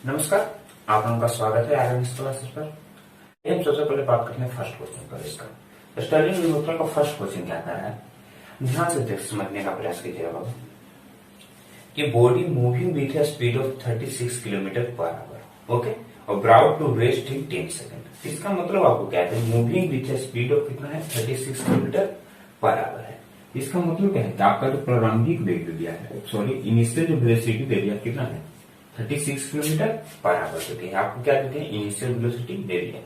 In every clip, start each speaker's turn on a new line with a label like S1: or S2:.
S1: नमस्कार, आप लोगों का स्वागत है आरएमएस क्लासेस पर। हम सबसे पहले बात करते हैं फर्स्ट क्वेश्चन पर। इसका स्टर्लिंग न्यूट्रल का फर्स्ट क्वेश्चन क्या कर रहा है, ध्यान से देख समझने का प्रयास कीजिएगा बाबू कि body moving with a speed of 36 kilometre per hour, okay, और brought to rest in 10 second. इसका मतलब आपको क्या है, moving with a speed of कितना है, 36 किलोमीटर पर आवर है। इसका मतलब क्या है कि आपका जो प्रारंभिक वेग दिया है, सॉरी इनिशियल जो वेलोसिटी दे दिया कितना है, 36 किलोमीटर पर आवर देते हैं। आपको क्या देते हैं, इनिशियल वेलोसिटी दे दिया।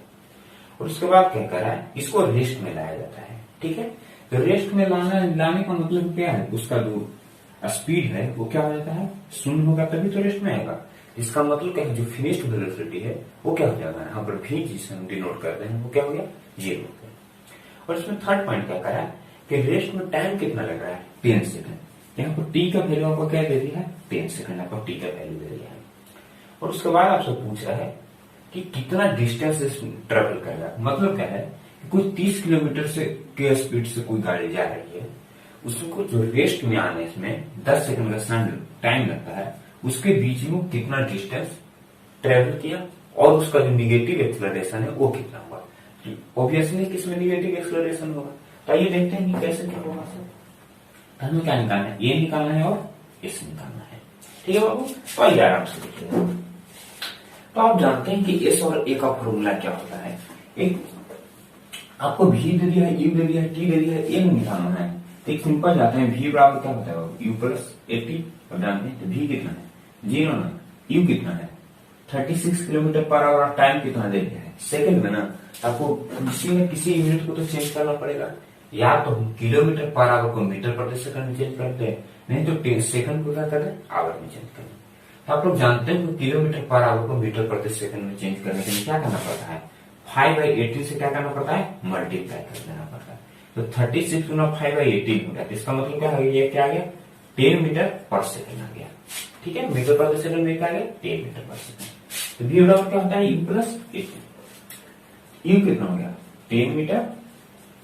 S1: और उसके बाद क्या कर रहा है, इसको रेस्ट में लाया जाता है। ठीक है, तो रेस्ट में लाने का मतलब क्या है, उसका जो स्पीड है वो क्या हो जाता है, शून्य होगा तभी तो रेस्ट में आएगा। इसका मतलब क्या है, जो फिनिश्ड वेलोसिटी है वो क्या हो जाएगा, यहाँ पर भी जिसे हम डिनोट करते हैं वो क्या हो गया, 0 हो गया। और इसमें थर्ड पॉइंट क्या करा है कि रेस्ट में टाइम कितना लग रहा है, 10 सेकंड। यहाँ पर टी का वैल्यू आपको क्या दे दिया है, 10 सेकंड आपको टी का वैल्यू दे दिया है। और उसके बाद आपसे पूछ रहा है कि कितना डिस्टेंस ट्रेवल कर रहा है। मतलब क्या है, कोई 30 किलोमीटर से के स्पीड से कोई गाड़ी जा रही है, उसको जो रेस्ट में आने में 10 सेकंड का टाइम लगता है, उसके बीच में कितना डिस्टेंस ट्रेवल किया और उसका जो निगेटिव एक्सलरेशन है वो कितना हुआ। ऑब्वियसली किसमें निगेटिव एक्सलरेशन होगा, तो आइए देखते हैं कि कैसे क्या होगा। सर हमें क्या निकालना है, ये निकालना है और इस निकालना है। ठीक है बाबू, तो आइए आराम से देखिए। तो आप जानते हैं कि एस और ए का फॉर्मूला क्या होता है। एक आपको भी दे दिया है, यू दे दिया है, टी दे दिया है, ए निकालना है। तो एक सिंपल जाते हैं, भी बराबर क्या होता है, यू प्लस ए टी। और जानते हैं तो भी कितना है, 0 ना, यू कितना है 36 किलोमीटर पर आवर, टाइम कितना दे दिया है, सेकंड में ना। आपको किसी न किसी यूनिट को तो चेंज करना पड़ेगा, या तो किलोमीटर पर आवर को मीटर प्रति सेकंड में चेंज करते हैं, नहीं तो सेकंड को क्या करते हैं, आवर में चेंज करते हैं। आप लोग जानते हैं कि किलोमीटर पर आवर को मीटर प्रति सेकंड में चेंज करने के लिए क्या करना पड़ता है, 5/18 से क्या करना पड़ता है, मल्टीप्लाई कर देना पड़ता है। तो 36 गुना 5/18 हो गया। तो इसका मतलब क्या है, ये क्या आ गया, 10 मीटर पर सेकंड आ गया। ठीक है, मीटर प्रति सेकंड में क्या आ गया, 10 मीटर पर सेकंड। तो v बराबर क्या होता है, u प्लस 18। u कितना हो गया, 10 मीटर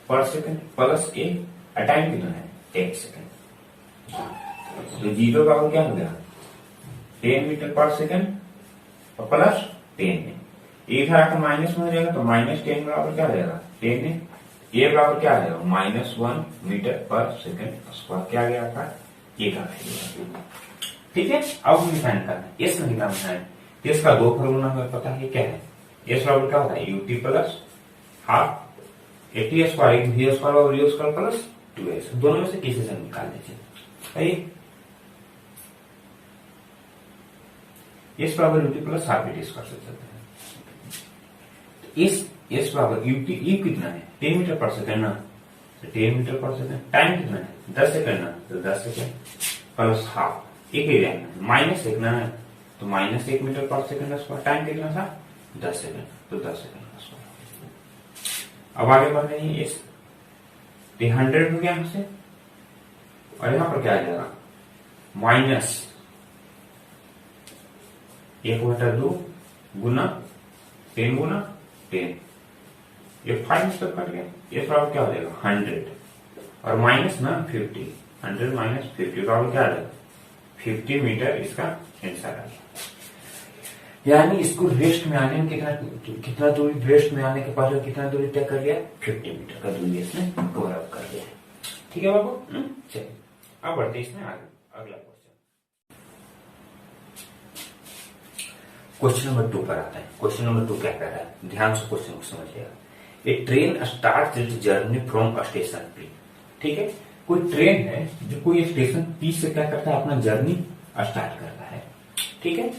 S1: पर सेकंड प्लस a, टाइम कितना है, 10 सेकंड। तो जीरो बराबर क्या हो गया, 10 मीटर पर सेकंड और प्लस 10 में इधर आकर माइनस में हो जाएगा, तो -10 बराबर क्या हो जाएगा, 10 में ए बराबर क्या आ जाएगा, -1 मीटर पर सेकंड स्क्वायर। क्या आ गया आपका, ए का वैल्यू। ठीक है, अब हम फाइंड करना है, एस में निकालना है। एस का दो फॉर्मूला हमें पता है क्या है, एस बराबर क्या होता है, UT plus half AT square, V square और यू स्क्वायर प्लस 2s। दोनों में से किसी से निकाल दीजिए। एस बराबर UT plus half AT square से चलते हैं। एस बराबर यूटी, ई कितना है, 10 मीटर पर सेकंड ना, तो 10 मीटर पर सेकंड। टाइम कितना है, 10 सेकंड ना, तो 10 सेकंड प्लस हाफ एक ही रहना, माइनस एक ना है, तो -1 मीटर पर सेकंड स्क्वायर। टाइम कितना था, 10 सेकंड, तो 10 सेकंड का स्क्वायर। अब आगे बढ़ रहे हैं, एस 100 हो गया यहां से, और यहां पर क्या आ जाएगा, माइनस 1/2 गुना 10 गुना 10, ये 5 स्टेप कट गया। ये बराबर क्या हो जाएगा, 100 और माइनस ना 50, 100 माइनस 50 बराबर क्या आ जाएगा, 50 मीटर। इसका आंसर आ गया। यानी इसको रेस्ट में आने में कितना दूरी, रेस्ट में आने के बाद कितना दूरी तय कर लिया, 50 मीटर का दूरी इसने कवर अप कर लिया। ठीक है बाबू, चलिए अब बढ़ते इसमें आगे। अगला क्वेश्चन नंबर 2 पर आता है। क्वेश्चन नंबर 2 क्या कर रहा है, ध्यान से क्वेश्चन को समझिएगा। A train start its journey from station P. ठीक है, कोई ट्रेन है जो कोई स्टेशन पी से क्या करता है, अपना जर्नी स्टार्ट करता है। ठीक है,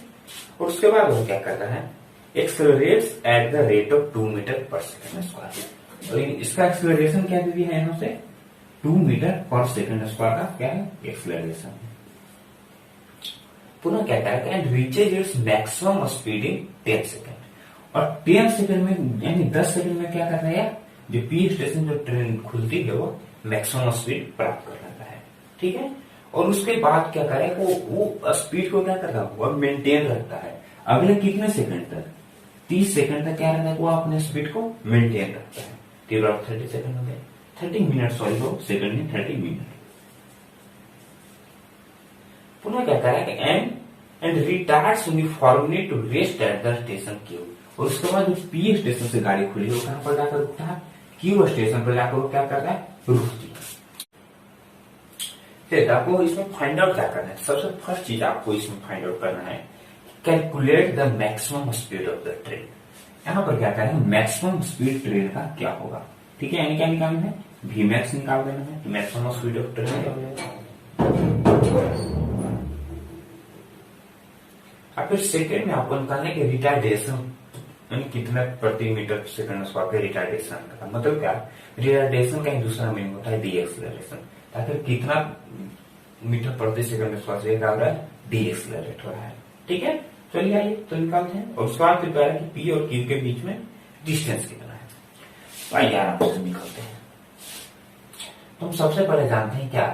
S1: और उसके बाद वो क्या करता है, accelerates at the rate of 2 metre पर सेकंड स्क्वायर। और इसका एक्सेलरेशन क्या दे दिया है, यहां से 2 मीटर पर सेकंड स्क्वायर का क्या है, एक्सेलरेशन। पुनः क्या करेगा, and reaches its maximum speed in 10 second. और 10 सेकंड में यानी 10 सेकंड में क्या करना है, जो पी स्टेशन जो ट्रेन खुलती है वो मैक्सिमम स्पीड प्राप्त कर लेता है। ठीक है, और उसके बाद क्या करेगा, वो स्पीड को क्या करता है, वो मेंटेन रखता है अगले कितने सेकंड तक, 30 सेकंड तक क्या रहता है, वो अपने स्पीड को मेंटेन रखता है। 30 सेकंड हो गए, 30 मिनट, सॉरी वो सेकंड में 30 मिनट। पुनः क्या करेगा, and and retires uniformly to rest at the station Q. और उसके बाद पी स्टेशन से गाड़ी खुली, वो कहां पर जाकर रुकता है? क्यू स्टेशन पर जाकर वो क्या करता है? रुकती है। फिर आपको इसमें फाइंड आउट क्या करना है? सबसे फर्स्ट चीज आपको इसमें फाइंड आउट करना है, calculate the maximum speed of the train. यहां पर क्या करें? मैक्सिमम स्पीड ट्रेन का क्या होगा? ठीक है, यानी क्या निकालना है? वी मैक्स निकाल देना है, तो मैक्सिमम स्पीड ऑफ ट्रेन का होगा। और फिर सेकेंड में आपको निकालना है कि रिटार्डेशन यानी कितना प्रति मीटर सेकंड स्क्वायर पे रिटार्डेशन का मतलब क्या? रिटार्डेशन का एक दूसरा मीनिंग होता है डी एक्सलरेशन। आखिर कितना मीटर प्रति सेकंड स्क्वायर से क्या हो रहा है? डी एक्सलरेट हो रहा है। ठीक है, चलिए आइए तो निकालते हैं। और उसके बाद प्रिपेयर कि पी और क्यू के बीच में डिस्टेंस कितना है। तो आइए आराम से निकालते हैं। तो हम सबसे पहले जानते हैं क्या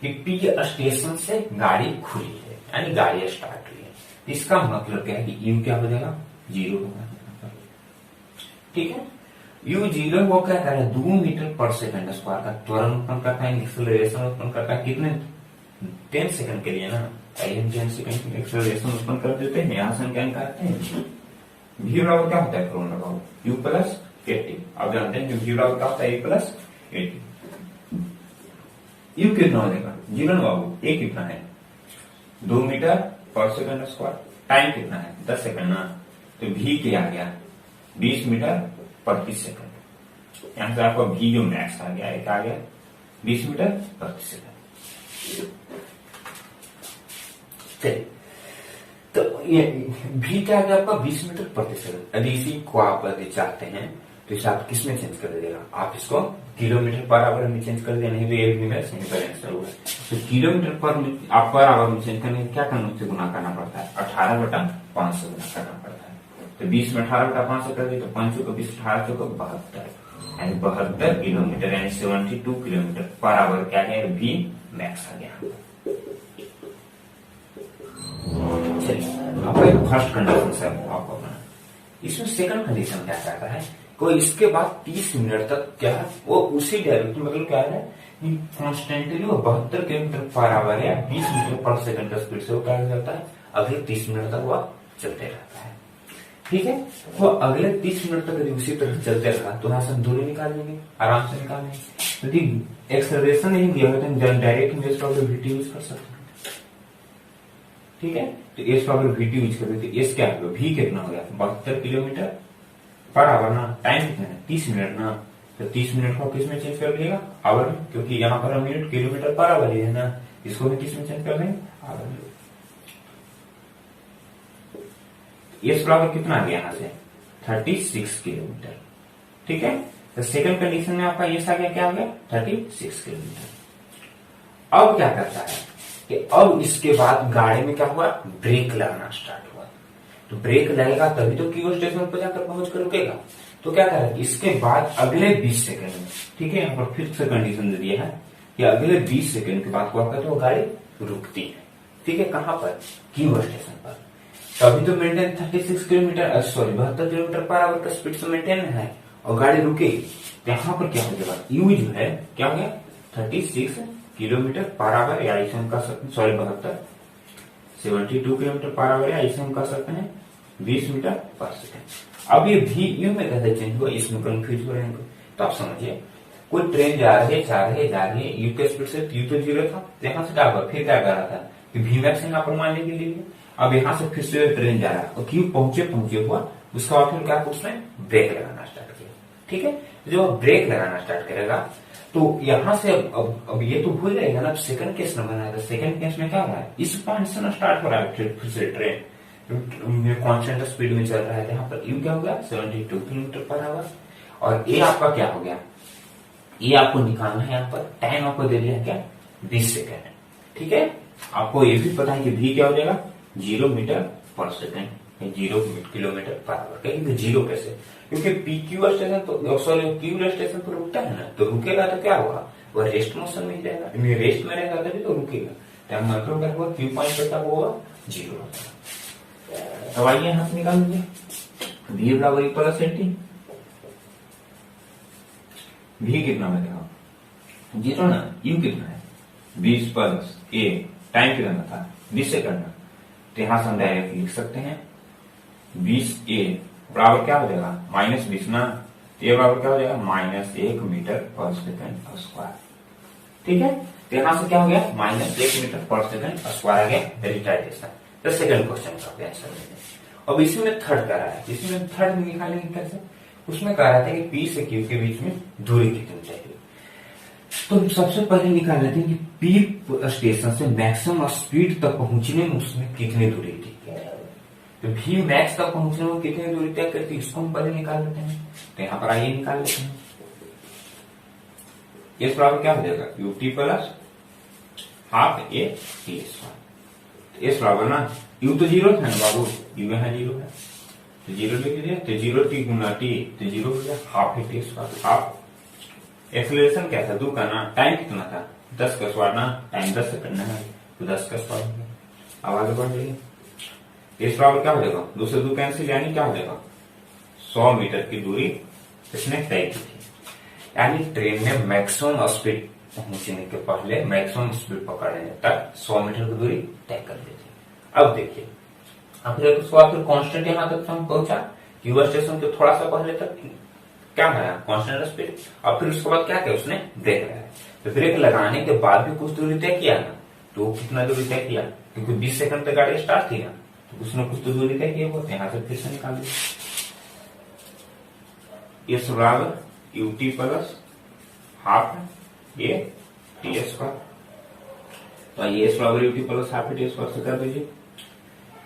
S1: कि पी स्टेशन से गाड़ी खुली है, यानी गाड़ी स्टार्ट हुई है। इसका मतलब क्या है कि यू क्या हो जाएगा? 0 होगा। ठीक है, यू 0 वो क्या कर रहा है? 2 मीटर पर सेकंड स्क्वायर का त्वरण उत्पन्न करता है, एक्सेलरेशन उत्पन्न करता है। कितने? 10 सेकंड के लिए ना, हम 10 सेकंड की एक्सेलरेशन उत्पन्न कर देते हैं। यहां से हम क्या निकालते हैं? v बराबर क्या होता है? फॉर्मूला लगाओ, u प्लस 80। आप जानते हैं कि v बराबर क्या होता है? a plus 80। u कितना हो जाएगा? 0 बाबू, a कितना है? 2 मीटर पर सेकंड स्क्वायर। टाइम कितना है? 10 सेकंड ना, तो v क्या आ गया? 20 मीटर प्रति सेकंड। यहां से आपका v जो मैक्स आ गया, एक आ गया 20 मीटर प्रति सेकंड। चलिए, तो ये v क्या आ गया आपका? 20 मीटर प्रति सेकंड। यदि इसी को आप यदि चाहते हैं तो इसे आप किसमें चेंज कर देगा? आप इसको किलोमीटर पर आवर में चेंज कर दिया, नहीं तो ये भी मेरा सिंपल आंसर होगा। तो किलोमीटर पर आवर में चेंज करने क्या करना? उससे गुना करना पड़ता है, 18/5 से गुना करना पड़ता है। तो 20 में 18/5 कर दिए तो 5 को 20, 18 को 72, यानी 72 किलोमीटर, यानी 72 किलोमीटर पर आवर क्या है? वी मैक्स आ गया। चलिए, आपका फर्स्ट कंडीशन से आपको अपना इसमें सेकंड कंडीशन क्या कहता है? कोई इसके बाद 30 मिनट तक क्या है? वो उसी डायरेक्शन मतलब क्या है कि कॉन्स्टेंटली वो 72 किलोमीटर पर आवर या 20 मीटर पर सेकंड का स्पीड से वो क्या करता है? अगले 30 मिनट तक वह चलते रहता है। ठीक है, वो अगले 30 मिनट तक यदि उसी तरह चलते रहा तो यहां से हम दूरी निकाल लेंगे, आराम से निकाल लेंगे। यदि एक्सेलरेशन नहीं दिया हो तो हम डायरेक्ट इमेज प्रोबेबिलिटी यूज कर सकते हैं। ठीक है, तो एस प्रोबेबिलिटी यूज कर देते। एस क्या है? वी कितना हो गया? 72 किलोमीटर पर आवर ना। टाइम कितना है? 30 मिनट ना, तो 30 मिनट को किस में चेंज कर दिएगा? आवर में, क्योंकि यहाँ पर मिनट किलोमीटर पर आवर है ना, इसको भी किस में चेंज कर देंगे? आवर में। एस बराबर कितना आ गया? यहाँ से 36 किलोमीटर। ठीक है, तो सेकंड कंडीशन में आपका एस आ गया, क्या आ गया? 36 किलोमीटर। अब क्या करता है कि अब इसके बाद गाड़ी में क्या हुआ? ब्रेक लगना स्टार्ट हुआ। तो ब्रेक लगेगा तभी तो क्यू स्टेशन पर जाकर पहुंच कर रुकेगा। तो क्या करेगा? इसके बाद अगले 20 सेकंड में, ठीक है, यहाँ पर फिर से कंडीशन दे दिया है कि अगले 20 सेकंड के बाद क्या तो गाड़ी रुकती है। ठीक है, कहां पर? क्यू स्टेशन पर। तभी तो maintain 36 kilometre, sorry 72 kilometre per our का स्पीड से मेंटेन है और गाड़ी रुकेगी। तो यहाँ पर क्या हो जाएगा? यू जो है क्या हो गया? 36 किलोमीटर पर आवर, या इसे हम कर सकते हैं, सॉरी 72 किलोमीटर पर आवर, या इसे हम कर सकते हैं 20 मीटर पर सेकंड। अब ये भी यू में कैसे चेंज हुआ? इसमें कंफ्यूज हो रहे हैं तो आप समझिए, कोई ट्रेन जा रही है यू के स्पीड से, यू तो 0 था, यहाँ से क्या हुआ? फिर क्या कर रहा था कि वी मैक्स यहाँ पर मान के लिए। अब यहाँ से फिर से ट्रेन जा रहा है और क्यू पहुंचे हुआ, उसका बाद फिर क्या उसने ब्रेक लगाना स्टार्ट किया। ठीक है, जो ब्रेक लगाना स्टार्ट करेगा तो यहां से अब ये तो भूल जाएगा ना, सेकंड केस में बनाएगा। सेकंड केस में क्या हो रहा है? इस पॉइंट से ना स्टार्ट हो रहा है फिर से ट्रेन कांस्टेंट स्पीड में चल रहा है। यहाँ पर यू क्या हो गया? 72 किलोमीटर पर आवर। और ए आपका क्या हो गया? ये आपको निकालना है। यहाँ पर टाइम आपको दे दिया क्या? 20 सेकेंड। ठीक है, आपको ये भी पता है कि भी क्या हो जाएगा? 0 मीटर पर सेकेंड, 0 किलोमीटर पर आवर। कहेंगे 0 कैसे? क्योंकि पीक्यू स्टेशन तो सॉरी क्यू स्टेशन पर रुकता है ना, तो रुकेगा तो क्या होगा? वह रेस्ट मोशन में ही रहेगा, रेस्ट में रहेगा तभी तो रुकेगा। मतलब क्या होगा? क्यू पॉइंट पर वो होगा 0 होगा। अब आइए यहाँ से निकाल लीजिए, v बराबर इक्वल 80। v कितना बनेगा? 0 ना, u कितना है? 20 प्लस a, टाइम कितना था? 20 सेकंड। तो यहां से हम डायरेक्ट लिख सकते हैं 20A बराबर क्या हो जाएगा -20 ना, ये बराबर क्या हो जाएगा -1 मीटर पर सेकंड स्क्वायर। ठीक है, तो यहां से क्या हो गया -1 मीटर पर सेकंड स्क्वायर आ गया रिटार्डेशन। तो सेकंड क्वेश्चन का आंसर देंगे। अब इसमें थर्ड करा है, इसमें थर्ड निकालेंगे कैसे, उसमें कह रहा था कि P से Q के बीच में दूरी कितनी चाहिए। तो हम सबसे पहले निकाल लेते हैं कि P स्टेशन से मैक्सिमम स्पीड तक पहुंचने में उसमें कितनी दूरी थी। तो V मैक्स तक पहुंचने में कितनी दूरी तय करती है इसको हम पहले निकाल लेते हैं। तो यहाँ पर आइए निकाल लेते हैं। ये बराबर क्या हो जाएगा ut plus half a t square. इस बराबर ना u तो जीरो है ना बाबू, u यहाँ जीरो है तो जीरो लिख लीजिए। तो जीरो टी गुना टी तो जीरो हो गया half a t square. Half acceleration क्या था 2 का ना, टाइम कितना था 10 का स्क्वायर ना, टाइम 10 सेकंड है तो 10 का स्क्वायर हो गया। अब आगे बढ़ जाइए। इस बराबर क्या हो जाएगा 2 से 2 कैंसिल, यानी क्या हो जाएगा 100 मीटर की दूरी इसने तय की थी। यानी ट्रेन में मैक्सिमम स्पीड पहुंचने के पहले मैक्सिमम स्पीड पकड़ने तक 100 मीटर की दूरी तय कर दी थी। अब देखिए फिर उसके बाद फिर कांस्टेंट यहां तक हम पहुंचा, क्यू स्टेशन के थोड़ा सा पहले तक क्या है कांस्टेंट स्पीड। और फिर उसके बाद क्या किया उसने ब्रेक लगाया। तो ब्रेक लगाने के बाद भी कुछ दूरी तय किया ना, तो कितना दूरी तय किया, क्योंकि 20 सेकंड तक गाड़ी स्टार्ट थी ना, तो उसने कुछ तो दूरी तय किया होते। यहां से फिर से निकाल दिया इस बराबर ut plus half A T square. तो ये इस बराबर ut plus half A T square से कर दीजिए।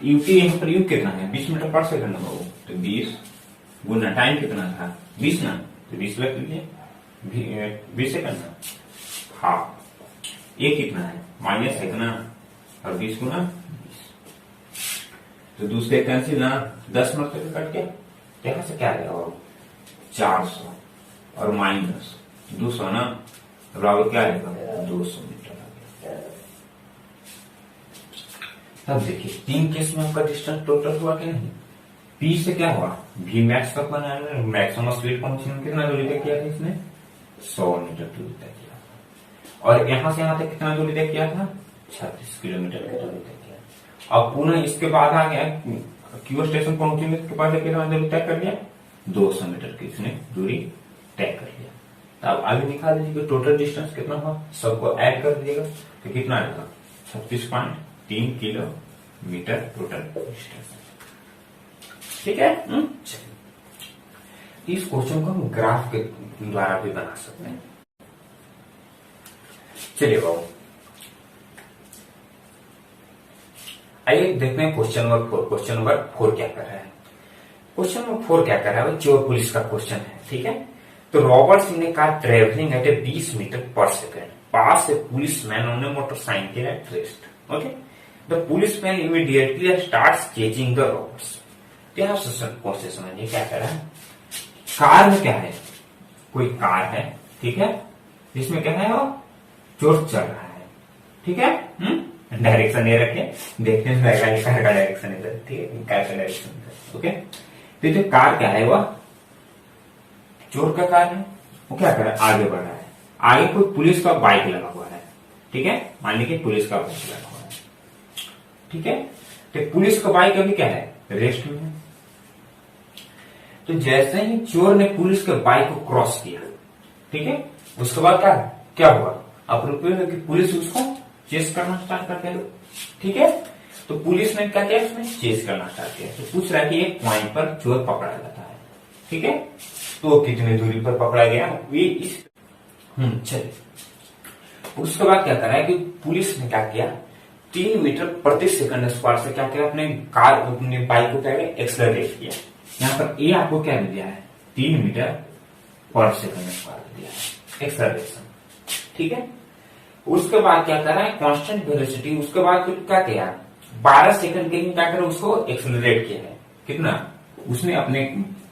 S1: ut यहाँ पर u कितना है 20 मीटर पर सेकंड है, तो 20 गुना टाइम कितना था 20 ना, तो 20 लग लीजिए 20 सेकंड ना, हाफ ये कितना है -1 ना, और 20 गुना 20 तो दूसरे कैंसिल ना 10 मिनट तक कट के यहां से क्या आएगा 400 और माइनस 200 ना बराबर क्या आएगा 200 मीटर आ गया। तब देखिए 3 केस में आपका डिस्टेंस टोटल हुआ कि नहीं। P से क्या हुआ V मैक्स तक बनाया, मैक्सिमम स्पीड पहुंचने में कितना दूरी तय किया था इसने 100 मीटर दूरी तय किया। और यहां से यहां तक कितना दूरी तय किया था 36 किलोमीटर की दूरी तय किया। अब पुनः इसके बाद आ गया क्यू स्टेशन पहुंचने के पहले कितना दूरी तय कर लिया 200 मीटर की इसने दूरी तय कर लिया। अब आगे निकाल दीजिए टोटल डिस्टेंस कितना हुआ, सबको ऐड कर दीजिएगा तो कितना आएगा 36.3 किलोमीटर टोटल डिस्टेंस। ठीक है। इस क्वेश्चन को हम ग्राफ के द्वारा भी बना सकते हैं। चलिए बाबू आइए देखते हैं क्वेश्चन नंबर 4। क्वेश्चन नंबर 4 क्या कर रहा है, क्वेश्चन नंबर 4 क्या कर रहा है चोर पुलिस का क्वेश्चन है। ठीक है, तो रॉबर्ट सिंह ने कहा ट्रेवलिंग एट 20 मीटर पर second pass A policeman on A motorcycle at rest. Okay, the policeman immediately starts chasing the Roberts. यहां से कौन से समझिए क्या कर रहा है, कार में क्या है कोई कार है, ठीक है, जिसमें क्या है वो चोर चल रहा है। ठीक है, डायरेक्शन ये रखे, देखने में लगेगा ये कार का डायरेक्शन इधर, ठीक है, कार का डायरेक्शन इधर। ओके, तो जो कार क्या है वह चोर का कार है, वो क्या कर रहा है आगे बढ़ रहा है। आगे कोई पुलिस का बाइक लगा हुआ है, ठीक है, मान लीजिए पुलिस का बाइक लगा हुआ है। ठीक है, तो पुलिस का बाइक अभी क्या है रेस्ट में है। तो जैसे ही चोर ने पुलिस के बाइक को क्रॉस किया, ठीक है, उसके बाद क्या हुआ, आप रुपये कि पुलिस उसको चेस करना स्टार्ट कर दिया। ठीक है, तो पुलिस ने क्या किया उसने चेस करना स्टार्ट किया। तो पूछ रहा है कि एक पॉइंट पर चोर पकड़ा जाता है। ठीक है, तो कितनी दूरी पर पकड़ा गया ये इस चलिए उसके बाद क्या करा है कि पुलिस ने क्या किया 3 मीटर प्रति सेकंड स्क्वायर से क्या किया अपने कार अपने बाइक को क्या एक्सलरेट किया। यहाँ पर ए आपको क्या दिया है 3 मीटर पर सेकंड स्क्वायर दिया है एक्सलरेशन। ठीक है, उसके बाद क्या कर रहा है कांस्टेंट वेलोसिटी, उसके बाद फिर क्या किया 12 सेकंड के लिए क्या कर उसको एक्सलरेट किया है। कितना उसने अपने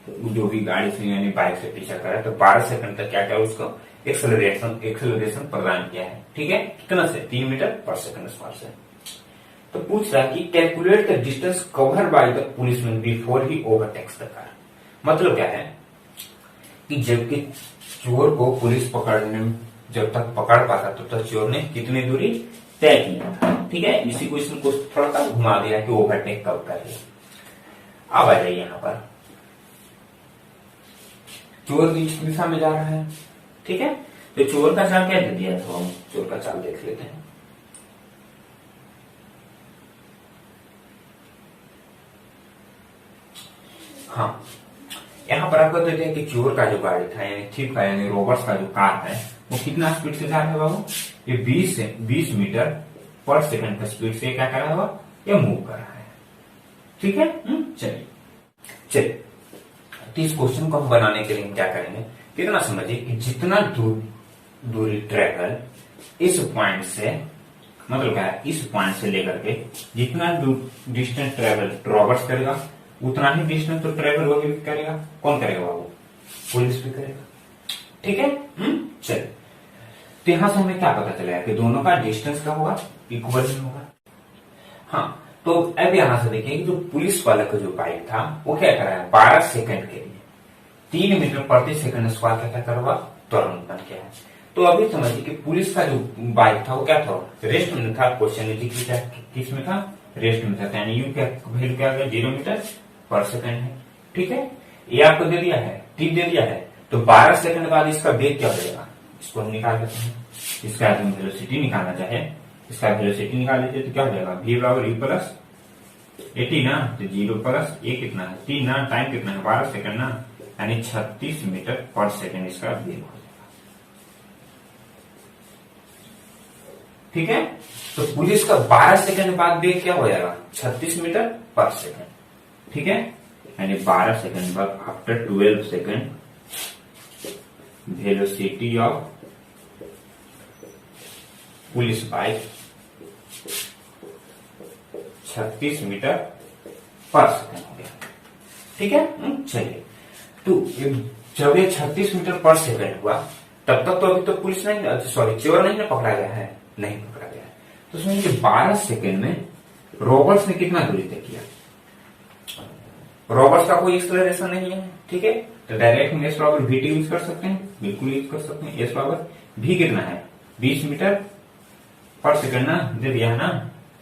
S1: जो भी गाड़ी से यानी बाइक से पीछा करा, तो 12 सेकंड तक क्या किया उसको एक्सलरेशन प्रदान किया है। ठीक है, कितना से 3 मीटर पर सेकंड स्क्वायर से। तो पूछ रहा है कि calculate the distance cover by the policeman before he overtakes the car. मतलब क्या है कि जबकि चोर को पुलिस पकड़ने में जब तक पकड़ पाता तब तक चोर ने कितनी दूरी तय किया था। ठीक है, इसी क्वेश्चन को थोड़ा सा घुमा दिया कि ओवरटेक कब करे। अब आ जाइए यहां पर, चोर इस दिशा में जा रहा है। ठीक है, तो चोर का चाल क्या दे दिया, तो हम चोर का चाल देख लेते हैं। हाँ, यहाँ पर आपको तो है कि चोर का जो गाड़ी था यानी थिप का यानी रोबर्ट्स का जो कार है वो कितना स्पीड से जा रहा है बाबू, ये 20 मीटर पर सेकंड का स्पीड से क्या कर रहा है, ये मूव कर रहा है। ठीक है, चलिए तो इस क्वेश्चन को हम बनाने के लिए हम क्या करेंगे, कितना समझिए कि जितना दूरी ट्रेवल इस पॉइंट से, मतलब क्या है, इस पॉइंट से लेकर के जितना डिस्टेंस ट्रेवल रोबर्ट्स करेगा उतना ही डिस्टेंस तो ट्रेवल वो भी करेगा। कौन करेगा बाबू, पुलिस भी करेगा। ठीक है, चलिए तो यहां से हमें क्या पता चलेगा कि दोनों का डिस्टेंस क्या होगा, इक्वल ही होगा। हाँ, तो अब यहां से देखिए कि जो पुलिस वाला का जो बाइक था वो क्या कर रहा है, 12 सेकंड के लिए 3 मीटर प्रति सेकंड स्क्वायर क्या कर रहा, त्वरण उत्पन्न किया है। तो अभी समझिए कि पुलिस का जो बाइक था वो क्या था, रेस्ट में था। क्वेश्चन किस में था, रेस्ट में था, यानी यू क्या वैल्यू क्या गया, 0 मीटर पर सेकंड है। ठीक है, ये आपको दे दिया है, टी दे दिया है, तो 12 सेकंड बाद इसका वेग क्या हो जाएगा, इसको हम निकाल लेते हैं। इसका वेलोसिटी निकालना चाहे, इसका वेलोसिटी निकाल लीजिए तो क्या हो जाएगा, v बराबर u प्लस 80 ना, तो 0 प्लस ये कितना है 3 ना, टाइम कितना है 12 सेकंड ना, यानी 36 मीटर पर सेकंड इसका वेग हो जाएगा। ठीक है, तो पुलिस का 12 सेकंड बाद वेग क्या हो जाएगा, 36 मीटर पर सेकंड। ठीक है, यानी 12 सेकंड बाद after 12 second velocity of police bike 36 metre पर सेकंड हो गया। ठीक है, चलिए तो जब ये 36 मीटर पर सेकंड हुआ तब तक तो अभी तो पुलिस नहीं, सॉरी चोर नहीं ना पकड़ा गया है, नहीं पकड़ा गया है। तो समझिए 12 सेकंड में रोबर्ट्स ने कितना दूरी तय किया, रोबर्ट्स का कोई एक्सेलरेशन नहीं है। ठीक है, तो डायरेक्ट हम एस बराबर वी टी यूज कर सकते हैं, बिल्कुल यूज कर सकते हैं। एस बराबर भी कितना है, 20 मीटर पर सेकंड ना दे दिया है ना,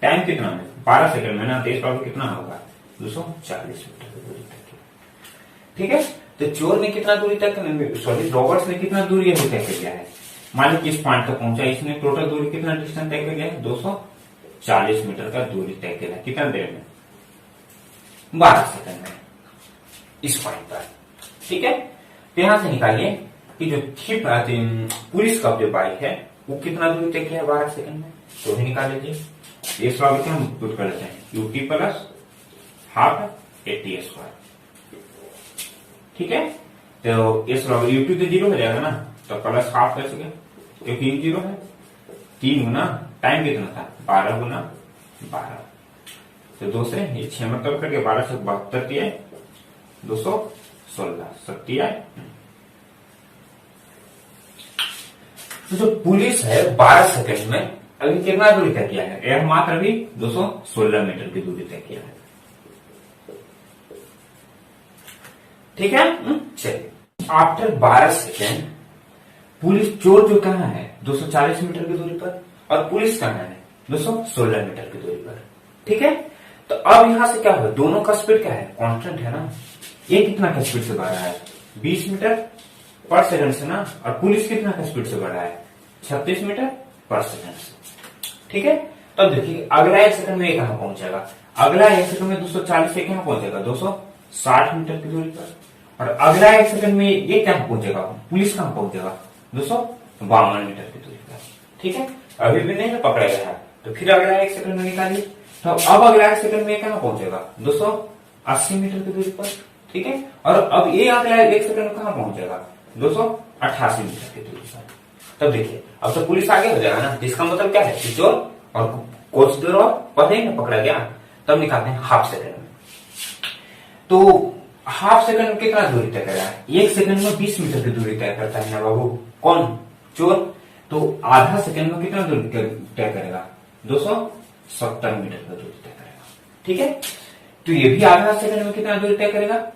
S1: टाइम कितना है 12 सेकंड में ना, तो एस बराबर कितना होगा 240 मीटर की दूरी तय किया। ठीक है, तो चोर ने कितना दूरी तक, सॉरी रोबर्ट्स ने कितना दूरी तय कर लिया है, मान लो किस पॉइंट तक पहुंचा, इसने टोटल दूरी कितना डिस्टेंस तय कर लिया है, 240 मीटर का दूरी तय किया। कितना देर में, 12 सेकंड में इस पॉइंट पर। ठीक है, तो यहां से निकालिए कि जो थिप पुलिस का जो बाइक है वो कितना दूरी तय किया है 12 सेकंड में, तो भी निकाल लीजिए। इस बार हम पुट कर लेते हैं यूटी प्लस हाफ 80 स्क्वायर। ठीक है, तो इस बराबर यूटी तो 0 हो जाएगा ना, तो प्लस हाफ कर सके क्योंकि यू 0 है, 3 गुना टाइम कितना था 12 गुना 12, तो 2 से ये 6 मतलब करके 12 से 72 किया 216 70 आए। तो जो पुलिस है 12 सेकंड में अभी कितना दूरी तय किया है, यह मात्र अभी 216 मीटर की दूरी तय किया है। ठीक है, चलिए आफ्टर 12 सेकंड पुलिस, चोर जो कहां है 240 मीटर की दूरी पर और पुलिस कहां है 216 मीटर की दूरी पर। ठीक है, तो अब यहां से क्या होगा, दोनों का स्पीड क्या है, कांस्टेंट है ना। ये कितना का स्पीड से बढ़ रहा है 20 मीटर पर सेकंड से ना, और पुलिस कितना का स्पीड से बढ़ रहा है 36 मीटर पर सेकंड से। ठीक है, तब देखिए अगला 1 सेकंड में ये कहां पहुंचेगा, अगला 1 सेकंड में 240 से कहां पहुंचेगा 260 मीटर की दूरी पर, और अगला 1 सेकंड में ये कहां पहुंचेगा, पुलिस कहां पहुंचेगा 252 मीटर की दूरी पर। ठीक है, अभी भी नहीं पकड़ा गया है, तो फिर अगला 1 सेकंड में निकालिए, तो अब अगला 1 सेकंड में कहां पहुंचेगा 280 मीटर की दूरी पर। ठीक है, और अब ये अगला 1 सेकंड में कहां पहुंचेगा 288 मीटर की दूरी पर। तब देखिए अब तो पुलिस आगे हो जाएगा ना, जिसका मतलब क्या है कि चोर और कुछ देर और पता ही पकड़ा गया, तब निकालते हैं हाफ सेकंड में। तो हाफ सेकंड में कितना दूरी तय करेगा, 1 सेकंड में 20 मीटर की दूरी तय करता है ना बाबू, कौन, चोर। तो आधा सेकंड में कितना दूरी तय करेगा 270 मीटर की दूरी तय करेगा। ठीक है, तो ये भी आधा सेकंड में कितना दूरी तय करेगा,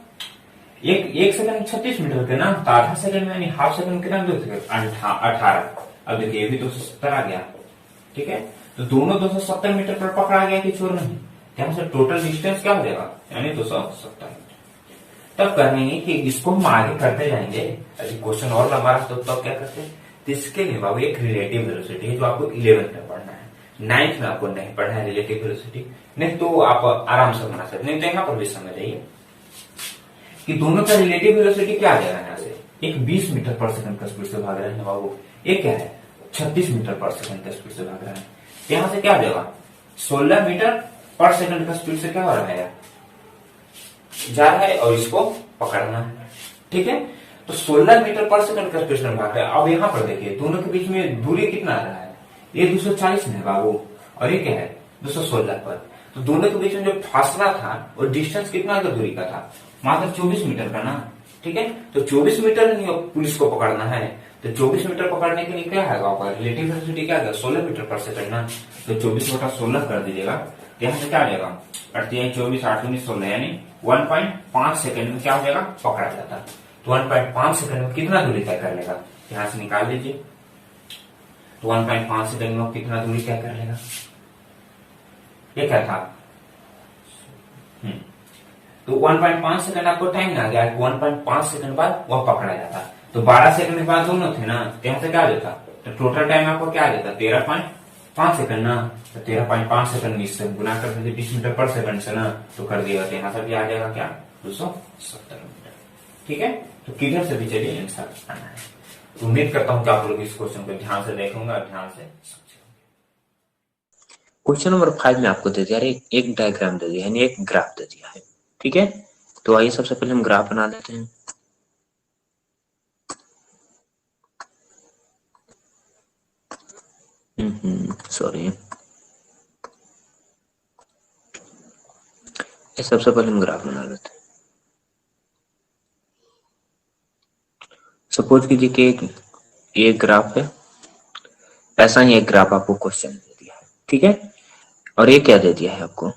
S1: एक सेकंड में 36 मीटर के ना, तो आधा सेकंड में यानी हाफ सेकंड में कितना दूरी तय करेगा 18। अब देखिए ये भी 270 आ गया। ठीक है, तो दोनों 270 मीटर पर पकड़ा गया कि चोर नहीं, यहाँ से टोटल डिस्टेंस क्या हो जाएगा, यानी 270 मीटर। तब कहेंगे कि इसको हम आगे करते जाएंगे, अभी क्वेश्चन और लंबा रहा तो तब क्या करते हैं, तो इसके लिए बाबू एक रिलेटिव वेलोसिटी है जो आपको 11th में पढ़ना है, 9th में आपको नहीं पढ़ना है रिलेटिव वेलोसिटी, नहीं तो आप आराम से बना सकते, नहीं तो यहाँ पर भी समझ जाइए कि दोनों का रिलेटिव वेलोसिटी क्या आ जाएगा। यहाँ से एक 20 मीटर पर सेकंड का स्पीड से भाग रहा है बाबू, एक क्या है 36 मीटर पर सेकंड का स्पीड से भाग रहा है, यहाँ से क्या आ जाएगा 16 मीटर पर सेकंड का स्पीड से क्या हो रहा है जा रहा है, और इसको पकड़ना है। ठीक है, तो 16 मीटर पर सेकंड का स्पीड से भाग रहा है। अब यहाँ पर देखिए दोनों के बीच में दूरी कितना आ रहा है, ये 240 में है बाबू, और ये क्या है 216 पर। तो दोनों के बीच में जो फासला था वो डिस्टेंस कितना का दूरी का था, मात्र 24 मीटर का ना। ठीक है, तो 24 मीटर नहीं पुलिस को पकड़ना है, तो 24 मीटर पकड़ने के लिए क्या है आपका रिलेटिव वेलोसिटी क्या है 16 मीटर पर सेकंड ना, तो 24/16 कर दीजिएगा, तो यहाँ से क्या आ जाएगा 28 24 8 19 16, यानी 1.5 सेकंड में क्या हो जाएगा पकड़ा जाता। तो 1.5 सेकंड में कितना दूरी तय कर लेगा, यहाँ से निकाल लीजिए, तो 1.5 सेकंड में कितना दूरी तय कर लेगा, ये क्या था तो 1.5 सेकंड आपको टाइम आ गया, 1.5 सेकंड बाद वह पकड़ा जाता। तो 12 सेकंड के बाद दोनों थे ना, तो यहाँ से क्या आ जाता, तो टोटल टाइम आपको क्या आ जाता 13.5 सेकंड ना, तो 13.5 सेकंड इससे गुना कर दीजिए 20 मीटर पर सेकंड से ना, तो कर दिया, तो यहाँ से भी आ जाएगा क्या 270 मीटर। ठीक है, तो किधर से भी चलिए आंसर आना है। तो उम्मीद करता हूँ कि आप लोग इस क्वेश्चन को ध्यान से देखूंगा और ध्यान से समझेंगे।
S2: क्वेश्चन नंबर 5 में आपको दे दिया एक डायग्राम दे दिया, यानी एक ग्राफ दे दिया है। ठीक है, तो आइए सबसे पहले हम ग्राफ बना लेते हैं। सॉरी, सबसे पहले हम ग्राफ बना लेते हैं। सपोज कीजिए कि एक ग्राफ है, ऐसा ही एक ग्राफ आपको क्वेश्चन दे दिया है। ठीक है, और ये क्या दे दिया है आपको,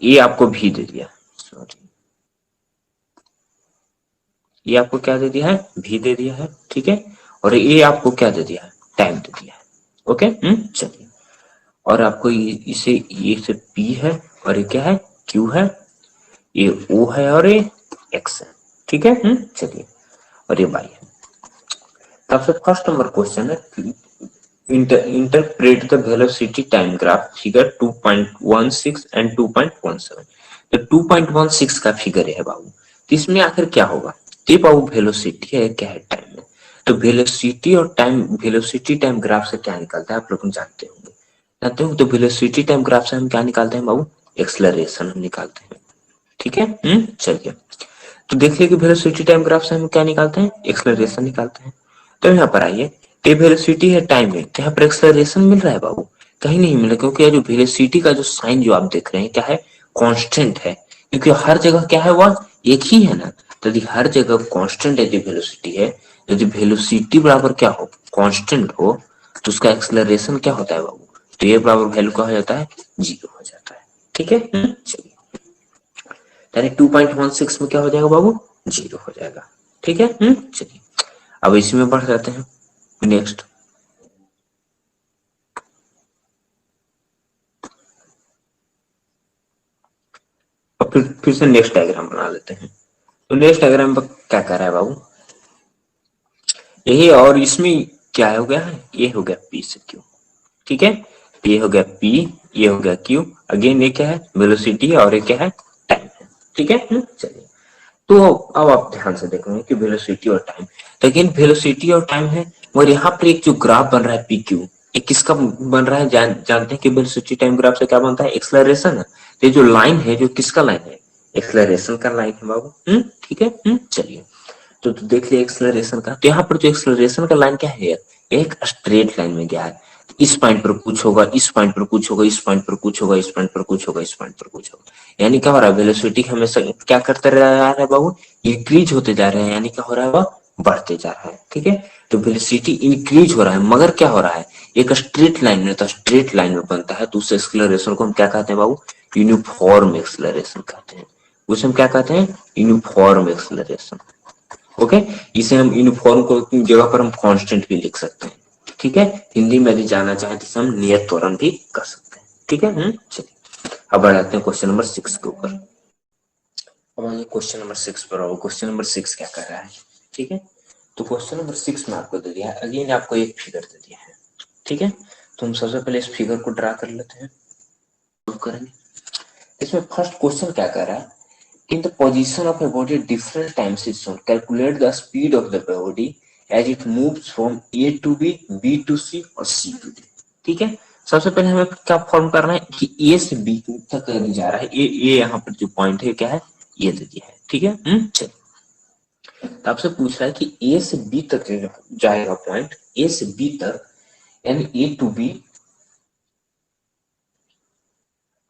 S2: ये आपको भी दे दिया, सॉरी ये आपको क्या दे दिया है, भी दे दिया है। ठीक है, और ये आपको क्या दे दिया है, टाइम दे दिया है। ओके, चलिए, और आपको इसे ये से P है, और ये क्या है Q है, ये O है, और ये X है। ठीक है, चलिए, और ये Y है। तब से फर्स्ट नंबर क्वेश्चन है interpret the velocity time graph figure 2.16 and 2.17। तो 2.16 का फिगर है बाबू, तो इसमें आखिर क्या होगा, ये बाबू वेलोसिटी है, क्या है टाइम है। तो वेलोसिटी और टाइम, वेलोसिटी टाइम ग्राफ से क्या निकलता है आप लोग जानते हो, तो वेलोसिटी टाइम ग्राफ से हम क्या निकालते हैं बाबू, एक्सलरेशन हम निकालते हैं। ठीक है, चलिए, तो देखिए कि वेलोसिटी टाइम ग्राफ से हम क्या निकालते हैं, एक्सलरेशन निकालते हैं। तो यहाँ पर आइए, ये वेलोसिटी है टाइम है, तो यहाँ पर एक्सलरेशन मिल रहा है बाबू, कहीं नहीं मिला, क्योंकि ये जो वेलोसिटी का जो साइन जो आप देख रहे हैं क्या है, कांस्टेंट है, क्योंकि हर जगह क्या है वह एक ही है ना। तो यदि हर जगह कांस्टेंट यदि वेलोसिटी है, यदि वेलोसिटी बराबर क्या हो, कांस्टेंट हो, तो उसका एक्सलरेशन क्या होता है बाबू, तो ये बराबर वैल्यू क्या हो जाता है, 0 हो जाता है। ठीक है, चलिए, यानी 2.16 में क्या हो जाएगा बाबू, 0 हो जाएगा। ठीक है, चलिए, अब इसी में बढ़ जाते हैं नेक्स्ट। और फिर से नेक्स्ट डायग्राम बना लेते हैं। तो नेक्स्ट डायग्राम पर क्या कर रहा है बाबू, यही, और इसमें क्या हो गया है, ये हो गया P से Q। ठीक है, ये हो गया P, ये हो गया Q, अगेन ये क्या है वेलोसिटी, और ये क्या है टाइम है। ठीक है, चलिए, तो अब आप ध्यान से देखेंगे कि वेलोसिटी और टाइम, तो अगेन वेलोसिटी और टाइम है, और यहाँ पर एक जो ग्राफ बन रहा है पी क्यू, ये किसका बन रहा है, जानते हैं कि वेलोसिटी टाइम ग्राफ से क्या बनता है, एक्सलरेशन है। तो ये जो लाइन है, जो किसका लाइन है, एक्सलरेशन का लाइन है बाबू। ठीक है, चलिए, तो देख लिया एक्सलरेशन का, तो यहाँ पर जो एक्सलरेशन का लाइन क्या है, एक स्ट्रेट लाइन में गया है, इस पॉइंट पर कुछ होगा, इस पॉइंट पर कुछ होगा, इस पॉइंट पर कुछ होगा, इस पॉइंट पर कुछ होगा, इस पॉइंट पर कुछ होगा, यानी क्या हो रहा है, वेलोसिटी हमेशा क्या करते जा रहा है बाबू, इंक्रीज होते जा रहे हैं, यानी क्या हो रहा है वह बढ़ते जा रहा है। ठीक है, तो वेलोसिटी इंक्रीज हो रहा है, मगर क्या हो रहा है, एक स्ट्रेट लाइन में, तो स्ट्रेट लाइन में बनता है, तो उस एक्सलरेशन को हम क्या कहते हैं बाबू, यूनिफॉर्म एक्सलरेशन कहते हैं। उसे हम क्या कहते हैं, यूनिफॉर्म एक्सलरेशन। ओके, इसे हम यूनिफॉर्म को जगह पर हम कांस्टेंट भी लिख सकते हैं। ठीक है, हिंदी में यदि जाना चाहे तो हम नियत त्वरण भी कर सकते हैं। ठीक है, चलिए अब बढ़ाते हैं क्वेश्चन नंबर 6 के ऊपर। अब आइए क्वेश्चन नंबर 6 पर आओ। क्वेश्चन नंबर 6 क्या कर रहा है? ठीक है, तो क्वेश्चन नंबर 6 में आपको दे दिया है, अगेन आपको एक फिगर दे दिया है। ठीक है, तो हम सबसे पहले इस फिगर को ड्रा कर लेते हैं, करेंगे। इसमें फर्स्ट क्वेश्चन क्या कर रहा है? In the position of a body different times is shown, calculate the speed of the body as it moves from A to B to C और सी टू डी। ठीक है, सबसे पहले हमें क्या फॉर्म करना है कि ए से बी तक जा रहा है। ए यहाँ पर जो पॉइंट है क्या है, ये दे दिया है। ठीक है, चलिए, तो आपसे पूछ रहा है कि ए से बी तक जाएगा पॉइंट, ए से बी तक, यानी ए टू बी।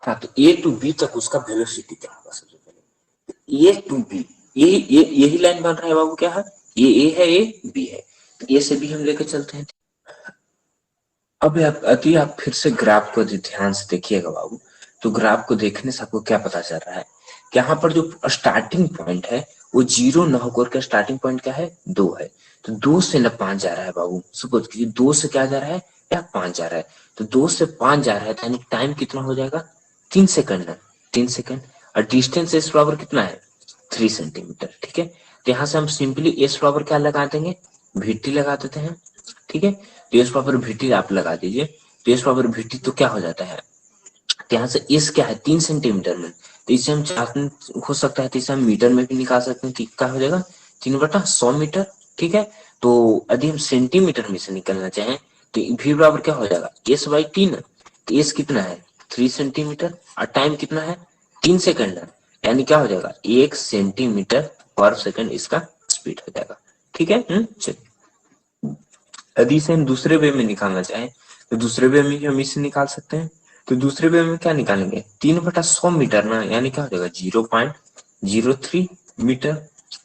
S2: हाँ, तो ए टू बी तक उसका वेलोसिटी क्या होगा? सबसे पहले ए टू बी, यही लाइन बन रहा है बाबू, क्या है? ये ए है, ए बी है, तो ए से बी हम लेकर चलते हैं। अब आप फिर से ग्राफ को ध्यान से देखिएगा बाबू, तो ग्राफ को देखने से आपको क्या पता चल रहा है कि यहाँ पर जो स्टार्टिंग पॉइंट है वो 0 न होकर के स्टार्टिंग पॉइंट क्या है, 2 है। तो 2 से न 5 जा रहा है बाबू, सपोज कीजिए 2 से क्या जा रहा है, या 5 जा रहा है। तो 2 से 5 जा रहा है, यानी टाइम कितना हो जाएगा? 3 सेकंड है, 3 सेकंड। और डिस्टेंस एस बराबर कितना है? 3 सेंटीमीटर। ठीक है, तो यहाँ से हम सिंपली एस बराबर क्या लगा देंगे, VT लगा देते हैं। ठीक है, तो एस बराबर VT आप लगा दीजिए, तो एस बराबर VT तो क्या हो जाता है, तो यहाँ से एस क्या है, 3 सेंटीमीटर में, तो इसे हम हो सकता है, तो इसे हम मीटर में भी निकाल सकते हैं। ठीक, क्या हो जाएगा? 3/100 मीटर। ठीक है, तो यदि हम सेंटीमीटर में से निकलना चाहें तो V बराबर क्या हो जाएगा, S/T ना। तो एस कितना है, 3 सेंटीमीटर, और टाइम कितना है, 3 सेकंड है, यानी क्या हो जाएगा, 1 सेंटीमीटर पर सेकंड इसका स्पीड हो जाएगा। ठीक है, चलिए, यदि इसे हम दूसरे वे में निकालना चाहें तो दूसरे वे में हम इसे निकाल सकते हैं। तो दूसरे वे में क्या निकालेंगे, 3/100 मीटर ना, यानी क्या हो जाएगा, 0.03 मीटर।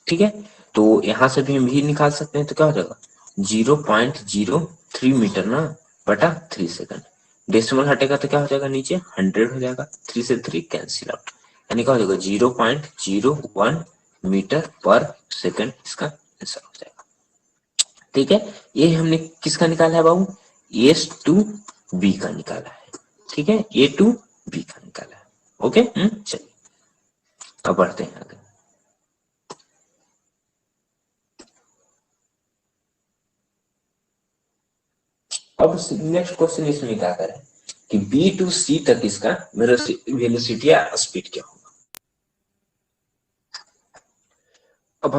S2: ठीक है, तो यहां से भी हम भी निकाल सकते हैं, तो क्या हो जाएगा, 0.03 मीटर ना बटा 3 सेकंड। डेसिमल हटेगा तो क्या हो जाएगा, नीचे 100 हो जाएगा, 3 से 3 कैंसिल आउट, यानी क्या हो जाएगा, 0.01 मीटर पर सेकंड इसका आंसर हो जाएगा। ठीक है, ये हमने किसका निकाला है बाबू, एस टू बी का निकाला है। ठीक है, ए टू बी का निकाला है। ओके, चलिए अब बढ़ते हैं आगे। अब नेक्स्ट क्वेश्चन इसमें क्या करें कि बी टू सी तक इसका वेलोसिटी या स्पीड क्या होगा। अब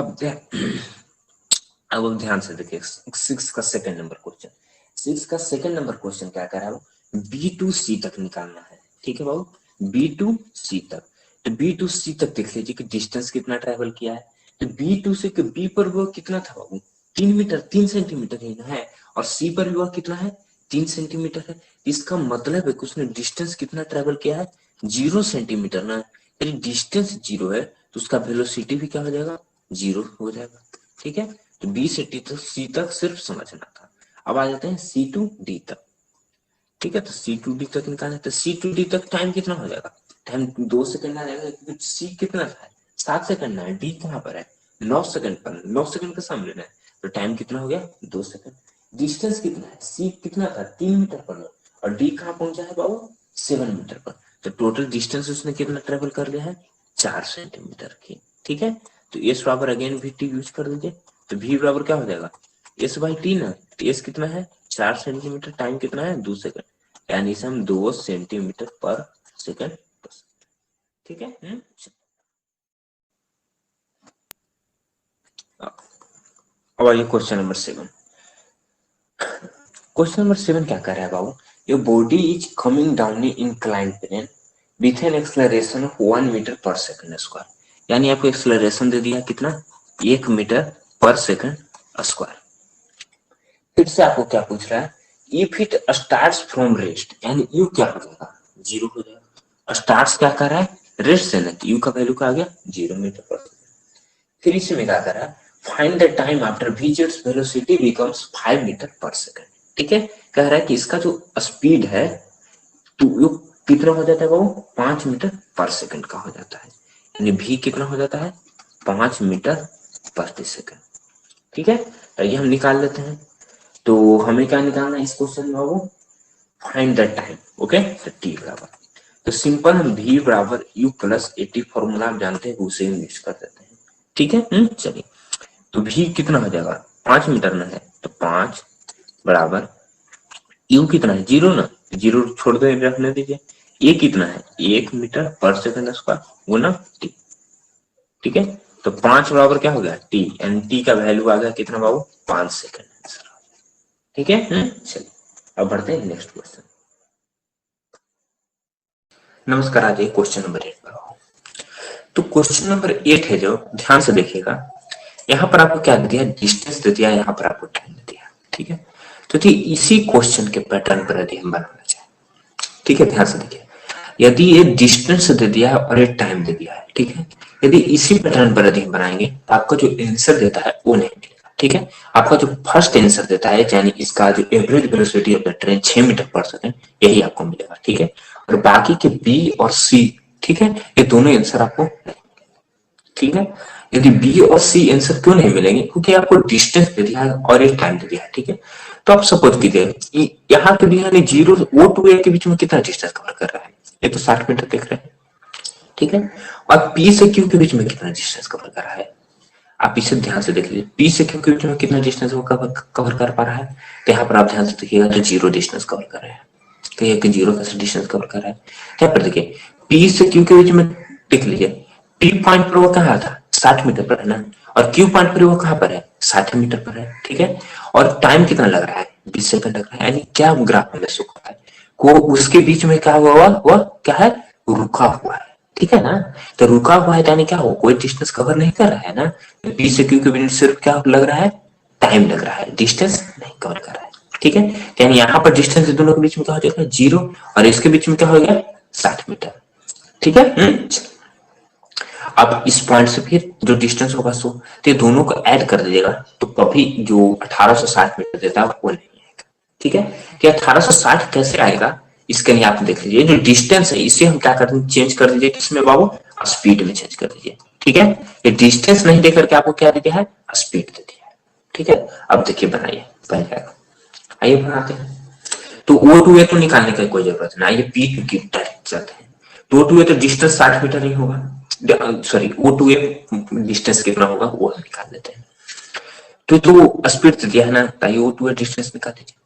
S2: अब ध्यान से देखिए, 6 का सेकंड नंबर क्वेश्चन, 6 का सेकंड नंबर क्वेश्चन क्या कर रहा है, बी टू सी तक निकालना है। ठीक है बाबू, बी टू सी तक, तो बी टू सी तक देख लीजिए कि डिस्टेंस कितना ट्रेवल किया है। तो बी टू से बी पर वो कितना था बाबू, 3 मीटर, 3 सेंटीमीटर ही ना है, और सी पर भी वह कितना है, 3 सेंटीमीटर है। इसका मतलब है कि उसने डिस्टेंस कितना ट्रेवल किया है, 0 सेंटीमीटर ना, यदि डिस्टेंस 0 है तो उसका वेलोसिटी भी क्या हो जाएगा, 0 हो जाएगा। ठीक है, तो बी से टी तक, सी तक सिर्फ समझना था। अब आ जाते हैं सी टू डी तक। ठीक है, तो सी टू डी तक निकालना है, तो सी टू डी तक टाइम कितना हो जाएगा, टाइम 2 सेकंड आ जाएगा, क्योंकि सी कितना था, 7 सेकंड है, डी कहाँ पर है, 9 सेकंड पर, 9 सेकंड का सामने है, तो टाइम कितना हो गया, 2 सेकंड। डिस्टेंस कितना है, सी कितना था, 3 मीटर पर, और डी कहाँ पहुंचा है बाबू, 7 मीटर पर। तो टोटल डिस्टेंस उसने कितना ट्रेवल कर लिया है, 4 सेंटीमीटर की। ठीक है, तो एस बराबर अगेन भी टी यूज कर दीजिए, तो v बराबर क्या हो जाएगा, S/T ना, तो एस कितना है, 4 सेंटीमीटर, टाइम कितना है, 2 सेकंड, यानी इसे हम 2 सेंटीमीटर पर सेकंड। ठीक है, अब आइए क्वेश्चन नंबर 7। क्वेश्चन नंबर 7 क्या कर रहा है बाबू, your body is coming down in incline plane with an acceleration of 1 metre पर सेकंड स्क्वायर, यानी आपको एक्सेलरेशन दे दिया कितना, 1 मीटर पर सेकंड स्क्वायर। फिर से आपको क्या पूछ रहा है, if it starts from rest, यानी यू क्या हो जाएगा, 0 हो जाएगा। स्टार्ट्स क्या कर रहा है, रेस्ट से, नहीं, यू का वैल्यू क्या आ गया, 0 मीटर पर सेकंड। फिर इसमें क्या कर रहा है, find the time after which velocity becomes 5 metre पर सेकंड। ठीक है, कह रहा है कि इसका जो स्पीड है तो वो कितना हो जाता है वो, 5 मीटर पर सेकंड का हो जाता है, यानी भी कितना हो जाता है, 5 मीटर प्रति सेकंड। ठीक है, तो ये हम निकाल लेते हैं। तो हमें क्या निकालना है इस क्वेश्चन में बाबू, फाइंड द टाइम। ओके, तो टी बराबर, तो सिंपल हम v बराबर u प्लस एटी फॉर्मूला आप जानते हैं उसे यूज कर देते हैं। ठीक है, चलिए, तो v कितना हो जाएगा, 5 मीटर में है तो 5 बराबर u कितना है, 0 ना, 0 छोड़ दे रखने दीजिए, a कितना है 1 मीटर पर सेकंड स्क्वायर गुना t। ठीक है, तो 5 बराबर क्या हो गया t, यानी t का वैल्यू आ गया कितना बाबू, 5 सेकंड। ठीक है, चलिए अब बढ़ते हैं नेक्स्ट क्वेश्चन। नमस्कार, आज क्वेश्चन नंबर 8 पर आओ। तो क्वेश्चन नंबर 8 है जो, ध्यान से देखिएगा, यहाँ पर आपको क्या दे दिया, डिस्टेंस दे दिया, यहाँ पर आपको टाइम दे दिया। ठीक है, तो इसी क्वेश्चन के पैटर्न पर यदि हम बनाना चाहें, ठीक है, ध्यान से देखिए, यदि ये डिस्टेंस दे दिया है और ये टाइम दे दिया है, ठीक है, यदि इसी पैटर्न पर यदि हम बनाएंगे तो आपका जो आंसर देता है वो नहीं मिलेगा। ठीक है, आपका जो फर्स्ट आंसर देता है, यानी इसका जो average velocity of the train 6 metre पर सेकंड, यही आपको मिलेगा। ठीक है, और बाकी के बी और सी, ठीक है, ये दोनों आंसर आपको, ठीक है, यदि बी और सी आंसर क्यों नहीं मिलेंगे, क्योंकि आपको डिस्टेंस दे दिया है और एक टाइम दे दिया है। ठीक है, तो आप सपोज कीजिए यहाँ पे भी जीरो ओ टू ए के बीच में कितना डिस्टेंस कवर कर रहा है, ये तो 60 मीटर देख रहे हैं। ठीक है, और पी से क्यू के बीच में कितना डिस्टेंस कवर कर रहा है, आप इसे ध्यान से देख लीजिए, पी से क्यू के बीच में कितना डिस्टेंस वो कवर कर पा रहा है, तो यहाँ पर आप ध्यान से देखिएगा तो 0 डिस्टेंस कवर कर रहे हैं, कहिए कि 0 का डिस्टेंस कवर कर रहा है। यहाँ पर देखिए पी से क्यू के बीच में देख लीजिए, पी पॉइंट पर वो कहाँ था, 60 मीटर पर है ना, और क्यू पॉइंट पर वो कहाँ पर है, 60 मीटर पर है। ठीक है, और टाइम कितना लग रहा है, 20 सेकंड लग रहा है, यानी क्या ग्राफ में शो कर रहा है को उसके बीच में क्या हुआ, वह क्या है, रुका हुआ है। ठीक है ना, तो रुका हुआ है यानी क्या हो, कोई डिस्टेंस कवर नहीं कर रहा है ना, पी से क्यू के बीच सिर्फ क्या लग रहा है, टाइम लग रहा है, डिस्टेंस नहीं कवर कर रहा है। ठीक है, यानी यहाँ पर डिस्टेंस दोनों के बीच में क्या हो जाएगा, 0, और इसके बीच में क्या हो गया, 60 मीटर। ठीक है, अब इस पॉइंट से फिर जो डिस्टेंस होगा सो, तो ये दोनों को ऐड कर दीजिएगा, तो कभी जो 1860 मीटर देता है वो नहीं आएगा। ठीक है, कि 1860 कैसे आएगा, इसके लिए आप देख लीजिए, जो डिस्टेंस है इसे हम क्या कर दें, चेंज कर दीजिए, किसमें बाबू, स्पीड में चेंज कर दीजिए। ठीक है, ये डिस्टेंस नहीं देकर के आपको क्या दे दिया है, स्पीड दे दिया है। ठीक है, अब देखिए बनाइए, बन जाएगा, आइए बनाते हैं। तो ओ टू ए तो निकालने की कोई जरूरत नहीं, आइए पी टू की डायरेक्ट चलते हैं। तो ओ टू ए तो डिस्टेंस 60 मीटर ही होगा, sorry O to A distance कितना होगा वो हम निकाल लेते हैं। तो स्पीड दे दिया है ना, ताकि ओ टू ए डिस्टेंस निकाल दीजिए।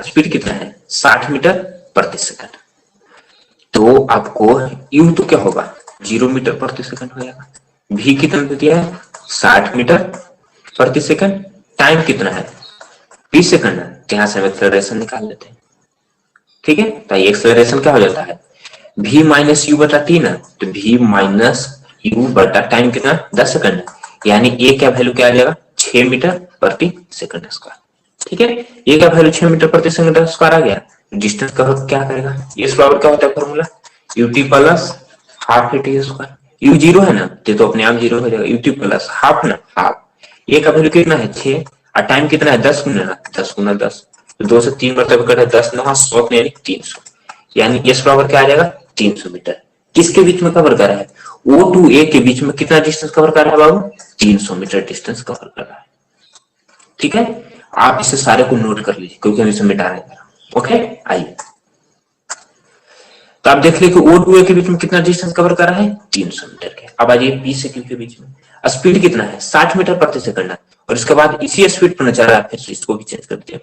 S2: स्पीड कितना है, 60 मीटर प्रति सेकंड, तो आपको यू तो क्या होगा, 0 मीटर प्रति सेकंड हो जाएगा। भी कितना दे दिया है, 60 मीटर प्रति सेकंड, टाइम कितना है, 20 सेकंड है, तो यहां से हम एक्सेलरेशन निकाल लेते हैं। ठीक है, तो एक्सेलरेशन क्या हो जाता है, v माइनस यू बटा टी ना, तो v माइनस यू बटा टाइम कितना, 10 सेकंड, यानी ए का वैल्यू क्या आ जाएगा, 6 मीटर प्रति सेकंड स्क्वायर। ठीक है, ए का वैल्यू 6 मीटर प्रति सेकंड स्क्वायर आ गया, डिस्टेंस का क्या करेगा, इस बराबर क्या होता है formula, UT plus half T square, you 0 है ना, तो अपने आप 0 हो जाएगा, यूटी प्लस हाफ ना, हाफ, ए का वैल्यू कितना है 6, और टाइम कितना है 10 गुना 10 गुना 10, तो 2 से 3 मरतबा कटा 10 9 100 यानी 300, यानी इस बराबर क्या आ जाएगा, 300 मीटर। किसके बीच में कवर कर रहा है, ओ टू ए के बीच में कितना डिस्टेंस कवर कर रहा है बाबू, 300 मीटर डिस्टेंस कवर कर रहा है। ठीक है, आप इसे सारे को नोट कर लीजिए, क्योंकि हम इसे मिटा रहे हैं। ओके, आइए, तो आप देख लीजिए कि ओ टू ए के बीच में कितना डिस्टेंस कवर कर रहा है, 300 मीटर के। अब आइए पी से क्यू के बीच में, स्पीड कितना है, 60 मीटर प्रति सेकंड है, और इसके बाद इसी स्पीड पर चल रहा है, फिर इसको भी चेंज कर दीजिए।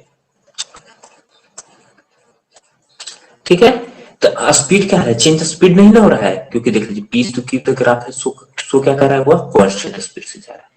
S2: ठीक है, तो स्पीड क्या है, चेंज स्पीड नहीं ना हो रहा है, क्योंकि देख लीजिए पी टू क्यू तक ग्राफ है, सो क्या कर रहा है, वो कांस्टेंट स्पीड से जा रहा है।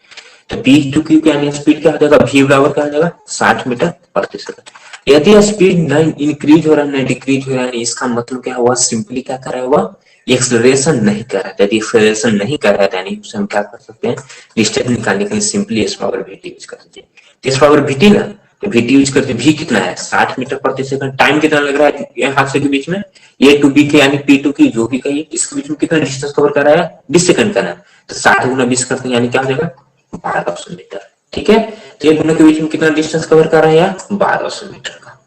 S2: तो पी टू क्यू यानी स्पीड क्या हो जाएगा, v बराबर क्या हो जाएगा, 60 मीटर प्रति सेकंड। यदि स्पीड नहीं इंक्रीज हो रहा है नहीं डिक्रीज हो रहा है, इसका मतलब क्या हुआ, सिंपली क्या कर रहा है, वह एक्सेलरेशन नहीं कर रहा है। यदि एक्सेलरेशन नहीं कर रहा है, यानी उसे हम क्या कर सकते हैं, डिस्टेंस निकालने के लिए simply S power VT use कर दीजिए। एस पावर वीटी ना, तो वीटी यूज करते, भी कितना है 60 मीटर प्रति सेकंड, टाइम कितना लग रहा है हादसे के बीच में, ए टू बी के यानी पी टू की जो भी कहिए, इसके बीच में कितना डिस्टेंस कवर कर रहा है, 20 सेकंड का ना, तो 60 गुना 20 करते हैं, यानी क्या हो जाएगा 1200 मीटर। ठीक है, तो ये दोनों के बीच में कितना डिस्टेंस कवर कर रहा है, 1200 मीटर का।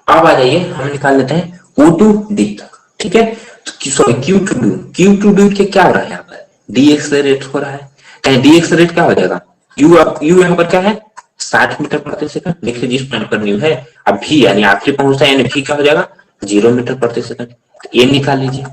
S2: अब आ जाइए, हम निकाल लेते हैं O टू D तक। ठीक है, तो सॉरी Q टू D के क्या हो रहा है, यहाँ पर डी एक्सेलरेट हो रहा है, कहीं डी एक्सेलरेट क्या हो जाएगा, यू यहाँ पर क्या है 60 मीटर प्रति सेकंड, लिख लीजिए इस पॉइंट पर न्यू है। अब भी यानी आखिरी पहुंचता है यानी भी क्या हो जाएगा 0 मीटर प्रति सेकंड, तो ये निकाल लीजिए।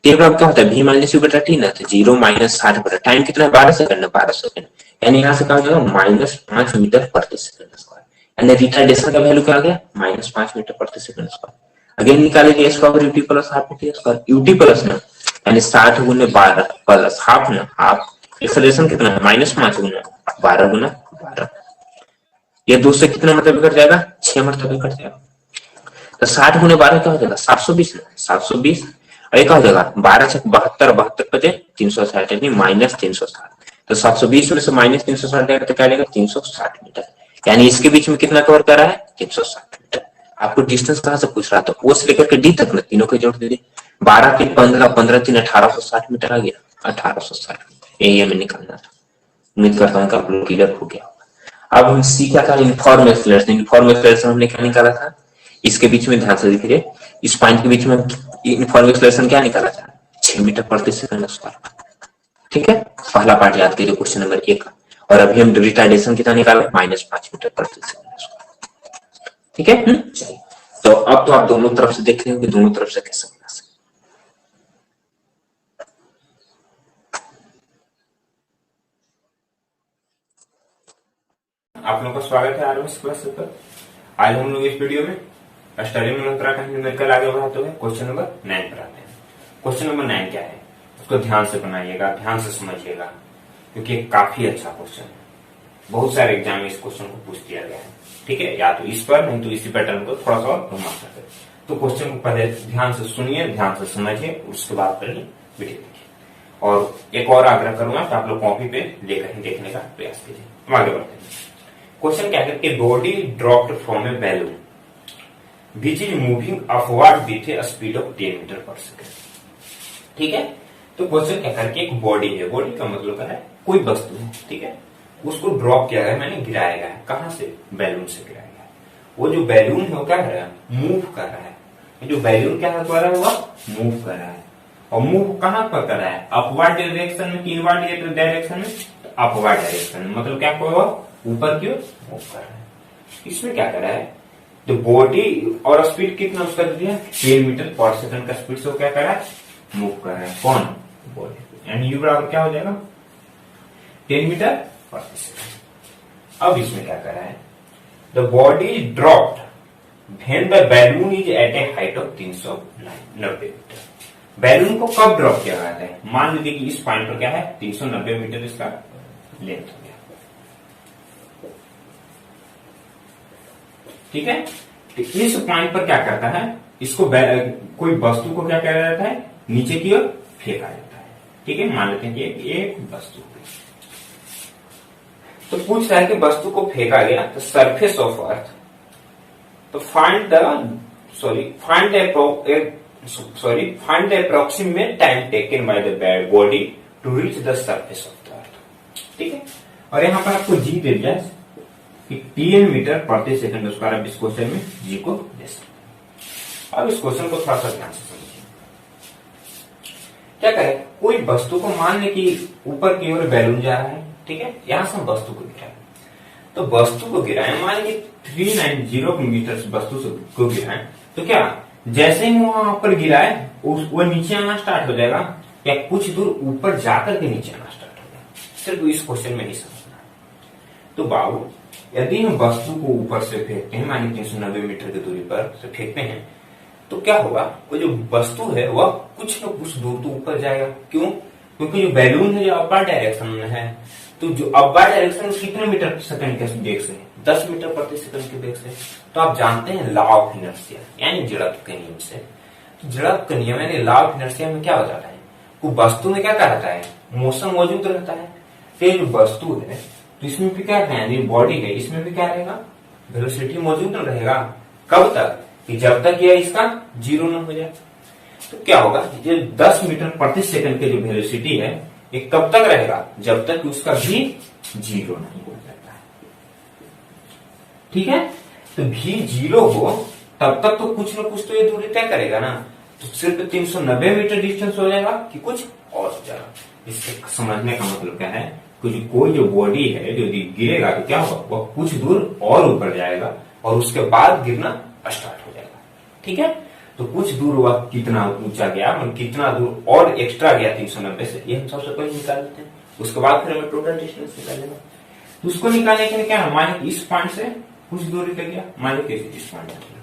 S2: तो अब क्या होता है भी माइनस यू बटा टी ना, तो 0 माइनस 60 बटा टाइम कितना है 12 सेकंड है 12 सेकंड, यानी यहाँ से क्या हो जाएगा -5 मीटर प्रति सेकंड स्क्वायर, यानी रिटार्डेशन का वैल्यू क्या आ गया -5 मीटर प्रति सेकंड स्क्वायर। अगेन निकालेंगे square UT plus half T square, UT plus ना यानी 60 गुने 12 प्लस हाफ ना हाफ, एक्सेलरेशन कितना है -5 गुना 12 गुना 12, ये 2 से कितना मतलब कट जाएगा 6 मतलब कट जाएगा, तो 60 गुने 12 क्या हो जाएगा 720 ना 720, और ये क्या हो जाएगा 12 से 72 72 बचे 360 यानी -360, तो 720 में से -360 जाएगा तो क्या लेगा 360 मीटर, यानी इसके बीच में कितना कवर कर रहा है 360 मीटर। आपको डिस्टेंस कहां से पूछ रहा था ओ से लेकर के डी तक ना, तीनों को जोड़ दीजिए 12 के 15 15 3 1860 मीटर आ गया 1860 मीटर, यही हमें निकालना था। उम्मीद करता हूँ कि आप लोग क्लियर हो गया। अब हम सीखा था यूनिफॉर्म एक्सेलरेशन, यूनिफॉर्म एक्सेलरेशन हमने क्या निकाला था, इसके बीच में ध्यान से देखिए इस पॉइंट के बीच में यूनिफॉर्म एक्सेलरेशन क्या निकाला था 6 मीटर प्रति सेकंड स्क्वायर, ठीक है। पहला पार्ट याद कीजिए क्वेश्चन नंबर 1, और अभी हम रिटार्डेशन कितना निकाले -5 मीटर प्रति सेकंड स्क्वायर, ठीक है। चलिए तो अब तो आप दोनों तरफ से देख रहे हो कि दोनों तरफ से कैसे बना सकते।
S1: आप लोगों का स्वागत है आरएमएस क्लासेस पर। आज हम लोग इस वीडियो में स्टडी में उत्तराखंड न्यूमेरिकल आगे बढ़ाते हुए क्वेश्चन नंबर 9 पर आते हैं। क्वेश्चन नंबर 9 क्या है उसको ध्यान से बनाइएगा, ध्यान से समझिएगा, क्योंकि काफी अच्छा क्वेश्चन है। बहुत सारे एग्जाम में इस क्वेश्चन को पूछ दिया गया है, ठीक है, या तो इस पर नहीं तो इसी पैटर्न को थोड़ा सा और घुमा सकते। तो क्वेश्चन को पहले ध्यान से सुनिए, ध्यान से समझिए, उसके बाद करिए वीडियो देखिए। और एक और आग्रह करूंगा कि आप लोग कॉपी पे लेकर ही देखने का प्रयास कीजिए। हम आगे बढ़ते हैं। क्वेश्चन क्या है कि body dropped from a balloon which is moving upward with a speed of 10 metre पर सेकेंड, ठीक है। तो क्वेश्चन क्या करके एक बॉडी है, बॉडी का मतलब क्या है कोई वस्तु है, ठीक है, उसको ड्रॉप किया गया मैंने गिराया गया है, कहां से बैलून से गिराया गया है। वो जो बैलून है वो क्या कर रहा है मूव कर रहा है, जो बैलून क्या कर रहा है वो मूव कर रहा है, और मूव कहां पर कर रहा है अपवर्ड डायरेक्शन में, इनवर्ड डायरेक्शन में, अपवर्ड डायरेक्शन में, मतलब क्या कर रहा है ऊपर की ओर मूव कर रहा है। इसमें क्या कर रहा है तो बॉडी और स्पीड कितना उसका दे दिया 10 मीटर पर सेकंड का स्पीड से वो क्या कर रहा है मूव कर रहा है, कौन बॉडी, यानी यू बराबर क्या हो जाएगा 10 मीटर पर सेकंड। अब इसमें क्या कर रहा है the body is dropped when the balloon is at a height of 390 metre. Balloon को कब ड्रॉप किया गया है, मान लीजिए कि इस पॉइंट पर क्या है 390 मीटर इसका लेंथ हो गया, ठीक है। तो इस पॉइंट पर क्या करता है इसको कोई वस्तु को क्या किया जाता है नीचे की ओर फेंका जाता है, ठीक है। मान लेते हैं कि एक वस्तु, तो पूछ रहा है कि वस्तु को फेंका गया तो सरफेस ऑफ अर्थ, तो find the approximate time taken by the body to reach the surface of the earth, ठीक है। और यहां पर आपको जी दे दिया कि 10 मीटर प्रति सेकंड स्क्वायर, अब इस क्वेश्चन में जी को दे सकते हैं। अब इस क्वेश्चन को थोड़ा सा ध्यान से समझिए। क्या करें कोई वस्तु को मान ले कि ऊपर की ओर बैलून जा रहा है, ठीक है, यहां से हम वस्तु को गिराए, तो वस्तु को गिराए मान लीजिए 390 मीटर वस्तु को गिराए, तो क्या जैसे ही वहां पर गिराए वो नीचे आना स्टार्ट हो जाएगा या कुछ दूर ऊपर जाकर के नीचे आना स्टार्ट हो जाएगा, सिर्फ इस क्वेश्चन में ही समझना है। तो बाबू यदि हम वस्तु को ऊपर से फेंकते हैं मानिए 390 मीटर की दूरी पर से फेंकते हैं तो क्या होगा वो जो वस्तु है वह कुछ न कुछ दूर तो ऊपर जाएगा, क्यों, क्योंकि जो बैलून है जो अपर डायरेक्शन में है, तो जो अपर डायरेक्शन में कितने मीटर सेकंड के वेग से 10 मीटर प्रति सेकंड के वेग से, तो आप जानते हैं लॉ ऑफ इनर्शिया यानी जड़त्व के नियम से, तो जड़त्व के नियम यानी लॉ ऑफ इनर्शिया में क्या हो जाता है वो वस्तु में क्या रहता है मोशन मौजूद रहता है, तो जो वस्तु है तो इसमें भी क्या है बॉडी है इसमें भी क्या रहेगा वेलोसिटी मौजूद रहेगा, कब तक कि जब तक यह इसका जीरो न हो जाए। तो क्या होगा ये 10 मीटर प्रति सेकंड की जो वेलोसिटी है ये कब तक रहेगा जब तक उसका भी जीरो नहीं हो जाता है, ठीक है। तो भी जीरो हो तब तक तो कुछ न कुछ तो ये दूरी तय करेगा ना, तो सिर्फ 390 मीटर डिस्टेंस हो जाएगा कि कुछ और हो जाएगा। इससे समझने का मतलब क्या है कोई जो बॉडी है जो गिरेगा तो क्या होगा, वह कुछ दूर और ऊपर जाएगा और उसके बाद गिरना स्टार्ट हो जाएगा। ठीक है, तो कुछ दूर वह कितना ऊंचा गया, मतलब कितना दूर और एक्स्ट्रा गया 390 से, ये हम सबसे पहले निकाल लेते हैं। उसके बाद फिर हमें टोटल डिस्टेंस निकालेगा। तो उसको निकालने के लिए क्या है, मान इस पॉइंट से कुछ दूरी तक गया, मान लो इस पॉइंट तक गया,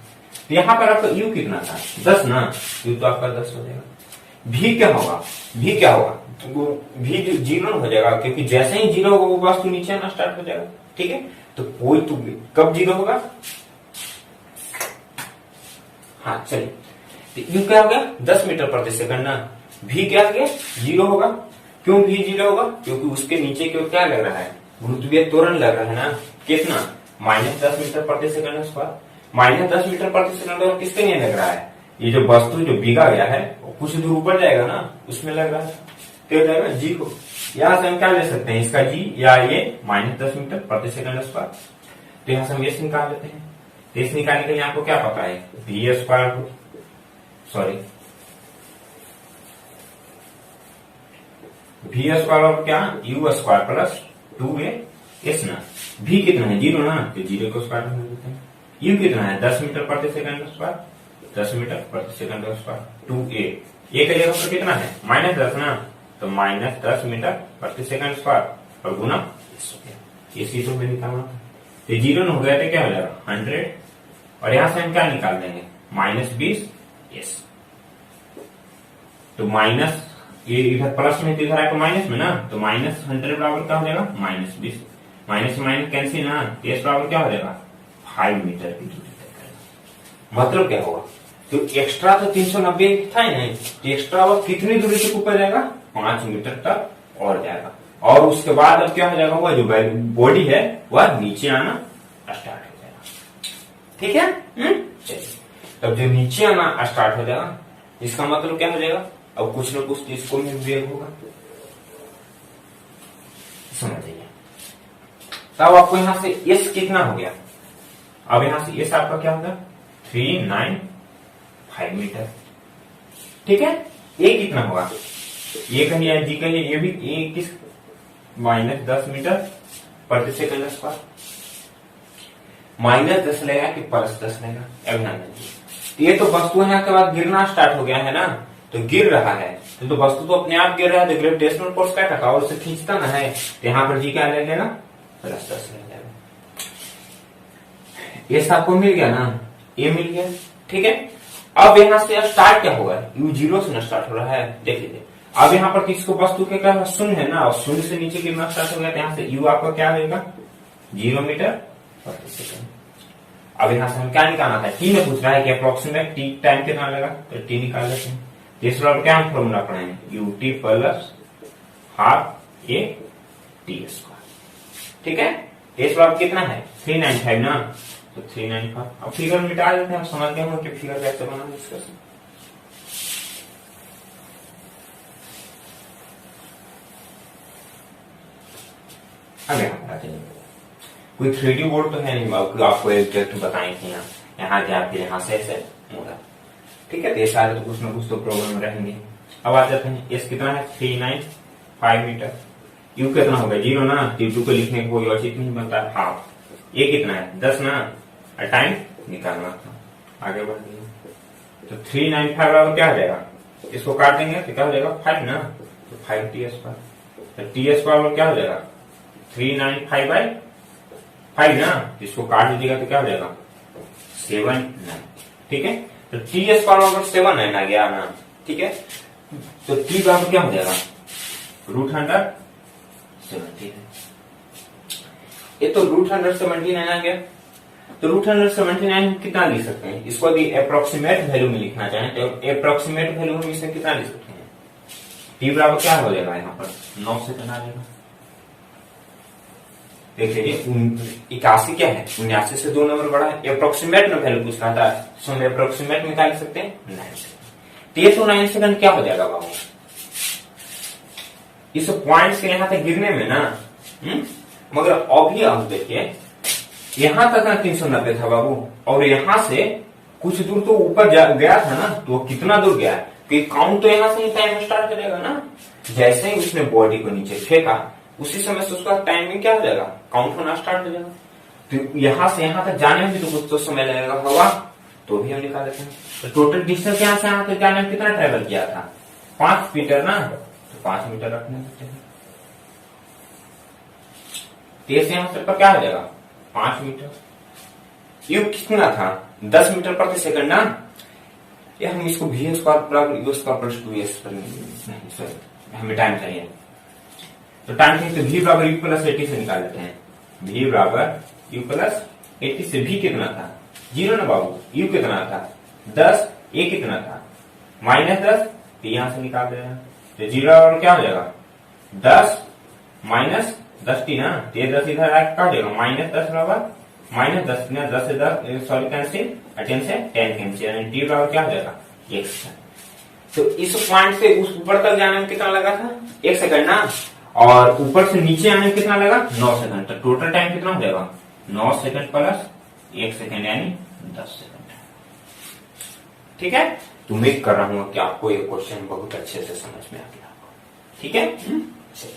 S1: तो यहाँ पर आपका यू कितना था, 10 ना, यू तो आपका 10 हो जाएगा। भी क्या होगा, भी क्या होगा, तो भी जीरो हो जाएगा, क्योंकि जैसे ही जीरो होगा वो वस्तु नीचे आना स्टार्ट हो जाएगा। ठीक है, तो कोई तो कब जीरो होगा, हाँ चलिए, तो यू क्या हो गया 10 मीटर प्रति सेकंड ना, भी क्या हो गया जीरो होगा। क्यों भी जीरो होगा, क्योंकि उसके नीचे क्यों क्या लग रहा है, गुरुत्वीय त्वरण लग रहा है ना, कितना, -10 मीटर प्रति सेकंड स्क्वायर। -10 मीटर प्रति सेकंड और किसके लिए लग रहा है, ये जो वस्तु जो भीगा गया है वो कुछ दूर ऊपर जाएगा ना, उसमें लग रहा है, क्या जाएगा जी को। यहां से हम क्या ले सकते हैं, इसका जी या ये -10 मीटर प्रति सेकंड स्क्वायर, तो यहां से हम ये निकाल लेते हैं। तो इस निकालने के लिए आपको क्या पता है, भी स्क्वायर, सॉरी भी स्क्वायर और क्या यू स्क्वायर प्लस 2a ना, भी कितना है जीरो ना, तो जीरो को स्क्वायर में लेते हैं। यू कितना है 10 मीटर प्रति सेकंड स्क्वायर, 10 मीटर प्रति सेकंड स्क्वायर 2a, ये का जगह पर कितना है -10 ना, तो -10 मीटर प्रति सेकंड स्क्वायर और गुना इसी तो में निकालना था, तो जीरो हो गया तो क्या हो जाएगा 100, और यहां से हम क्या निकाल देंगे -20s, तो माइनस ये इधर प्लस में, इधर आएगा माइनस में ना, तो -100 बराबर क्या हो जाएगा -20, माइनस से माइनस कैंसिल ना, एस बराबर क्या हो जाएगा 5 मीटर की दूरी तय करेगा। मतलब क्या होगा, तो एक्स्ट्रा तो 390 था ही नहीं, तो एक्स्ट्रा वो कितनी दूरी तक ऊपर जाएगा 5 मीटर तक और जाएगा, और उसके बाद अब क्या हो जाएगा, वह जो बॉडी है वह नीचे आना स्टार्ट हो जाएगा। ठीक है, चलिए, तब जो नीचे आना स्टार्ट हो जाएगा इसका मतलब क्या हो जाएगा, अब कुछ न कुछ तो इसको भी वेग होगा, समझिए। तब आपको यहां से एस कितना हो गया, अब यहां से एस आपका क्या होगा 395 मीटर। ठीक है, ये कितना होगा, ये कहिए जी कहिए, ये भी ये किस -10 मीटर प्रति सेकंड स्क्वायर, -10 लेगा कि +10 लेगा, ध्यान दीजिए। ये तो वस्तु यहाँ के बाद गिरना स्टार्ट हो गया है ना, तो गिर रहा है तो वस्तु तो अपने आप गिर रहा है, तो ग्रेविटेशनल फोर्स क्या रखा और उसे खींचता ना है, तो यहाँ पर जी क्या ले लेगा +10 ले जाएगा। ये आपको मिल गया ना, ये मिल गया। ठीक है, अब यहाँ से स्टार्ट क्या होगा, यू जीरो से स्टार्ट हो रहा है, देख लीजिए। अब यहाँ पर किसको वस्तु के क्या शून्य है ना, और शून्य से नीचे गिरना स्टार्ट हो गया, तो यहाँ से यू आपका क्या होगा 0 मीटर प्रति सेकंड। अब यहाँ से हम क्या निकालना था, टी में पूछ रहा है कि अप्रोक्सीमेट टी टाइम कितना लगा, तो टी निकाल लेते हैं। इस बार क्या हम फॉर्मूला पढ़ाएंगे, U T plus half A T square. ठीक है, इस बार कितना है 395 ना, तो 395। अब फिगर मिटा देते हैं, हम समझ गए कि फिगर कैसे बनाना इसका। अब यहाँ कोई 3D बोर्ड तो है नहीं, आपको एग्जैक्ट बताए थे यहाँ जाके यहाँ से ऐसे मोड़ा। ठीक है, तो ये सारे तो कुछ ना कुछ तो प्रॉब्लम रहेंगे। अब आ जाते हैं, एस कितना है 395 मीटर, यू कितना होगा 0 ना, T2 को लिखने को कोई औचित्य नहीं बनता, हाफ। ये कितना है 10 ना, टाइम निकालना था, आगे बढ़ गए। तो 395 बराबर क्या हो जाएगा, इसको काट देंगे तो क्या हो जाएगा 5 ना, तो 5t स्क्वायर। तो टी स्क्वायर क्या हो जाएगा 395/5 ना, इसको काट दीजिएगा तो क्या हो जाएगा 7/9। ठीक है, तो टी स्क्वायर बराबर 7/9 आ गया ना। ठीक है, तो टी बराबर क्या हो जाएगा √179। ये तो √179 आ गया, तो √179 कितना लिख सकते हैं, इसको यदि अप्रोक्सीमेट वैल्यू में लिखना चाहें तो अप्रोक्सीमेट वैल्यू में इसे कितना लिख सकते हैं, टी बराबर क्या हो जाएगा यहाँ पर 9 से आ जाएगा। देख लीजिए 81 क्या है, 79 से 2 नंबर बड़ा है, अप्रोक्सीमेट में वैल्यू पूछ रहा था, सो हम अप्रोक्सीमेट में क्या लिख सकते हैं 9 सेकंड। तो ये तो 9 सेकंड क्या हो जाएगा बाबू, इस पॉइंट से यहाँ तक गिरने में ना, मगर अभी आप देखिए यहां तक ना 390 था बाबू, और यहां से कुछ दूर तो ऊपर गया था ना, तो कितना दूर गया है, काउंट तो यहां से ही टाइम स्टार्ट करेगा ना। जैसे ही उसने बॉडी को नीचे फेंका उसी समय से उसका टाइमिंग क्या हो जाएगा, काउंट होना स्टार्ट हो जाएगा। तो यहां से यहां तक जाने में भी तो कुछ तो समय लगेगा होगा, तो भी हम निकाल देते हैं। तो टोटल डिस्टेंस यहां से यहां तक जाने में कितना ट्रेवल किया था, 5 मीटर ना, तो 5 मीटर रखने देते हैं। तेज से यहां तक क्या हो जाएगा 5 मीटर। ये कितना था 10 मीटर प्रति सेकंड ना, ये हम इसको वी स्क्वायर बराबर यू स्क्वायर प्लस 2s पर नहीं, सॉरी हमें टाइम चाहिए, तो टाइम चाहिए तो v बराबर यू प्लस 80 से निकाल लेते हैं। v बराबर यू प्लस 80 से v कितना था 0 ना बाबू, u कितना था 10, a कितना था -10, तो यहां से निकाल दे रहे हैं। तो 0 बराबर क्या हो जाएगा 10 माइनस 10 टी ना, ये 10 इधर आके काट देगा, -10 बराबर -10 ना, 10 से 10 सॉरी कैंसिल, 10 से 10 कैंसिल, यानी टी बराबर क्या हो जाएगा 1 सेकंड। तो इस पॉइंट से उस ऊपर तक जाने में कितना लगा था 1 सेकंड ना, और ऊपर से नीचे आने में कितना लगा 9 सेकंड। तो टोटल टाइम कितना हो जाएगा 9 सेकंड प्लस 1 सेकंड यानी 10 सेकंड। ठीक है, तो उम्मीद कर रहा हूं कि आपको ये क्वेश्चन बहुत अच्छे से समझ में आ गया। ठीक है, चलिए।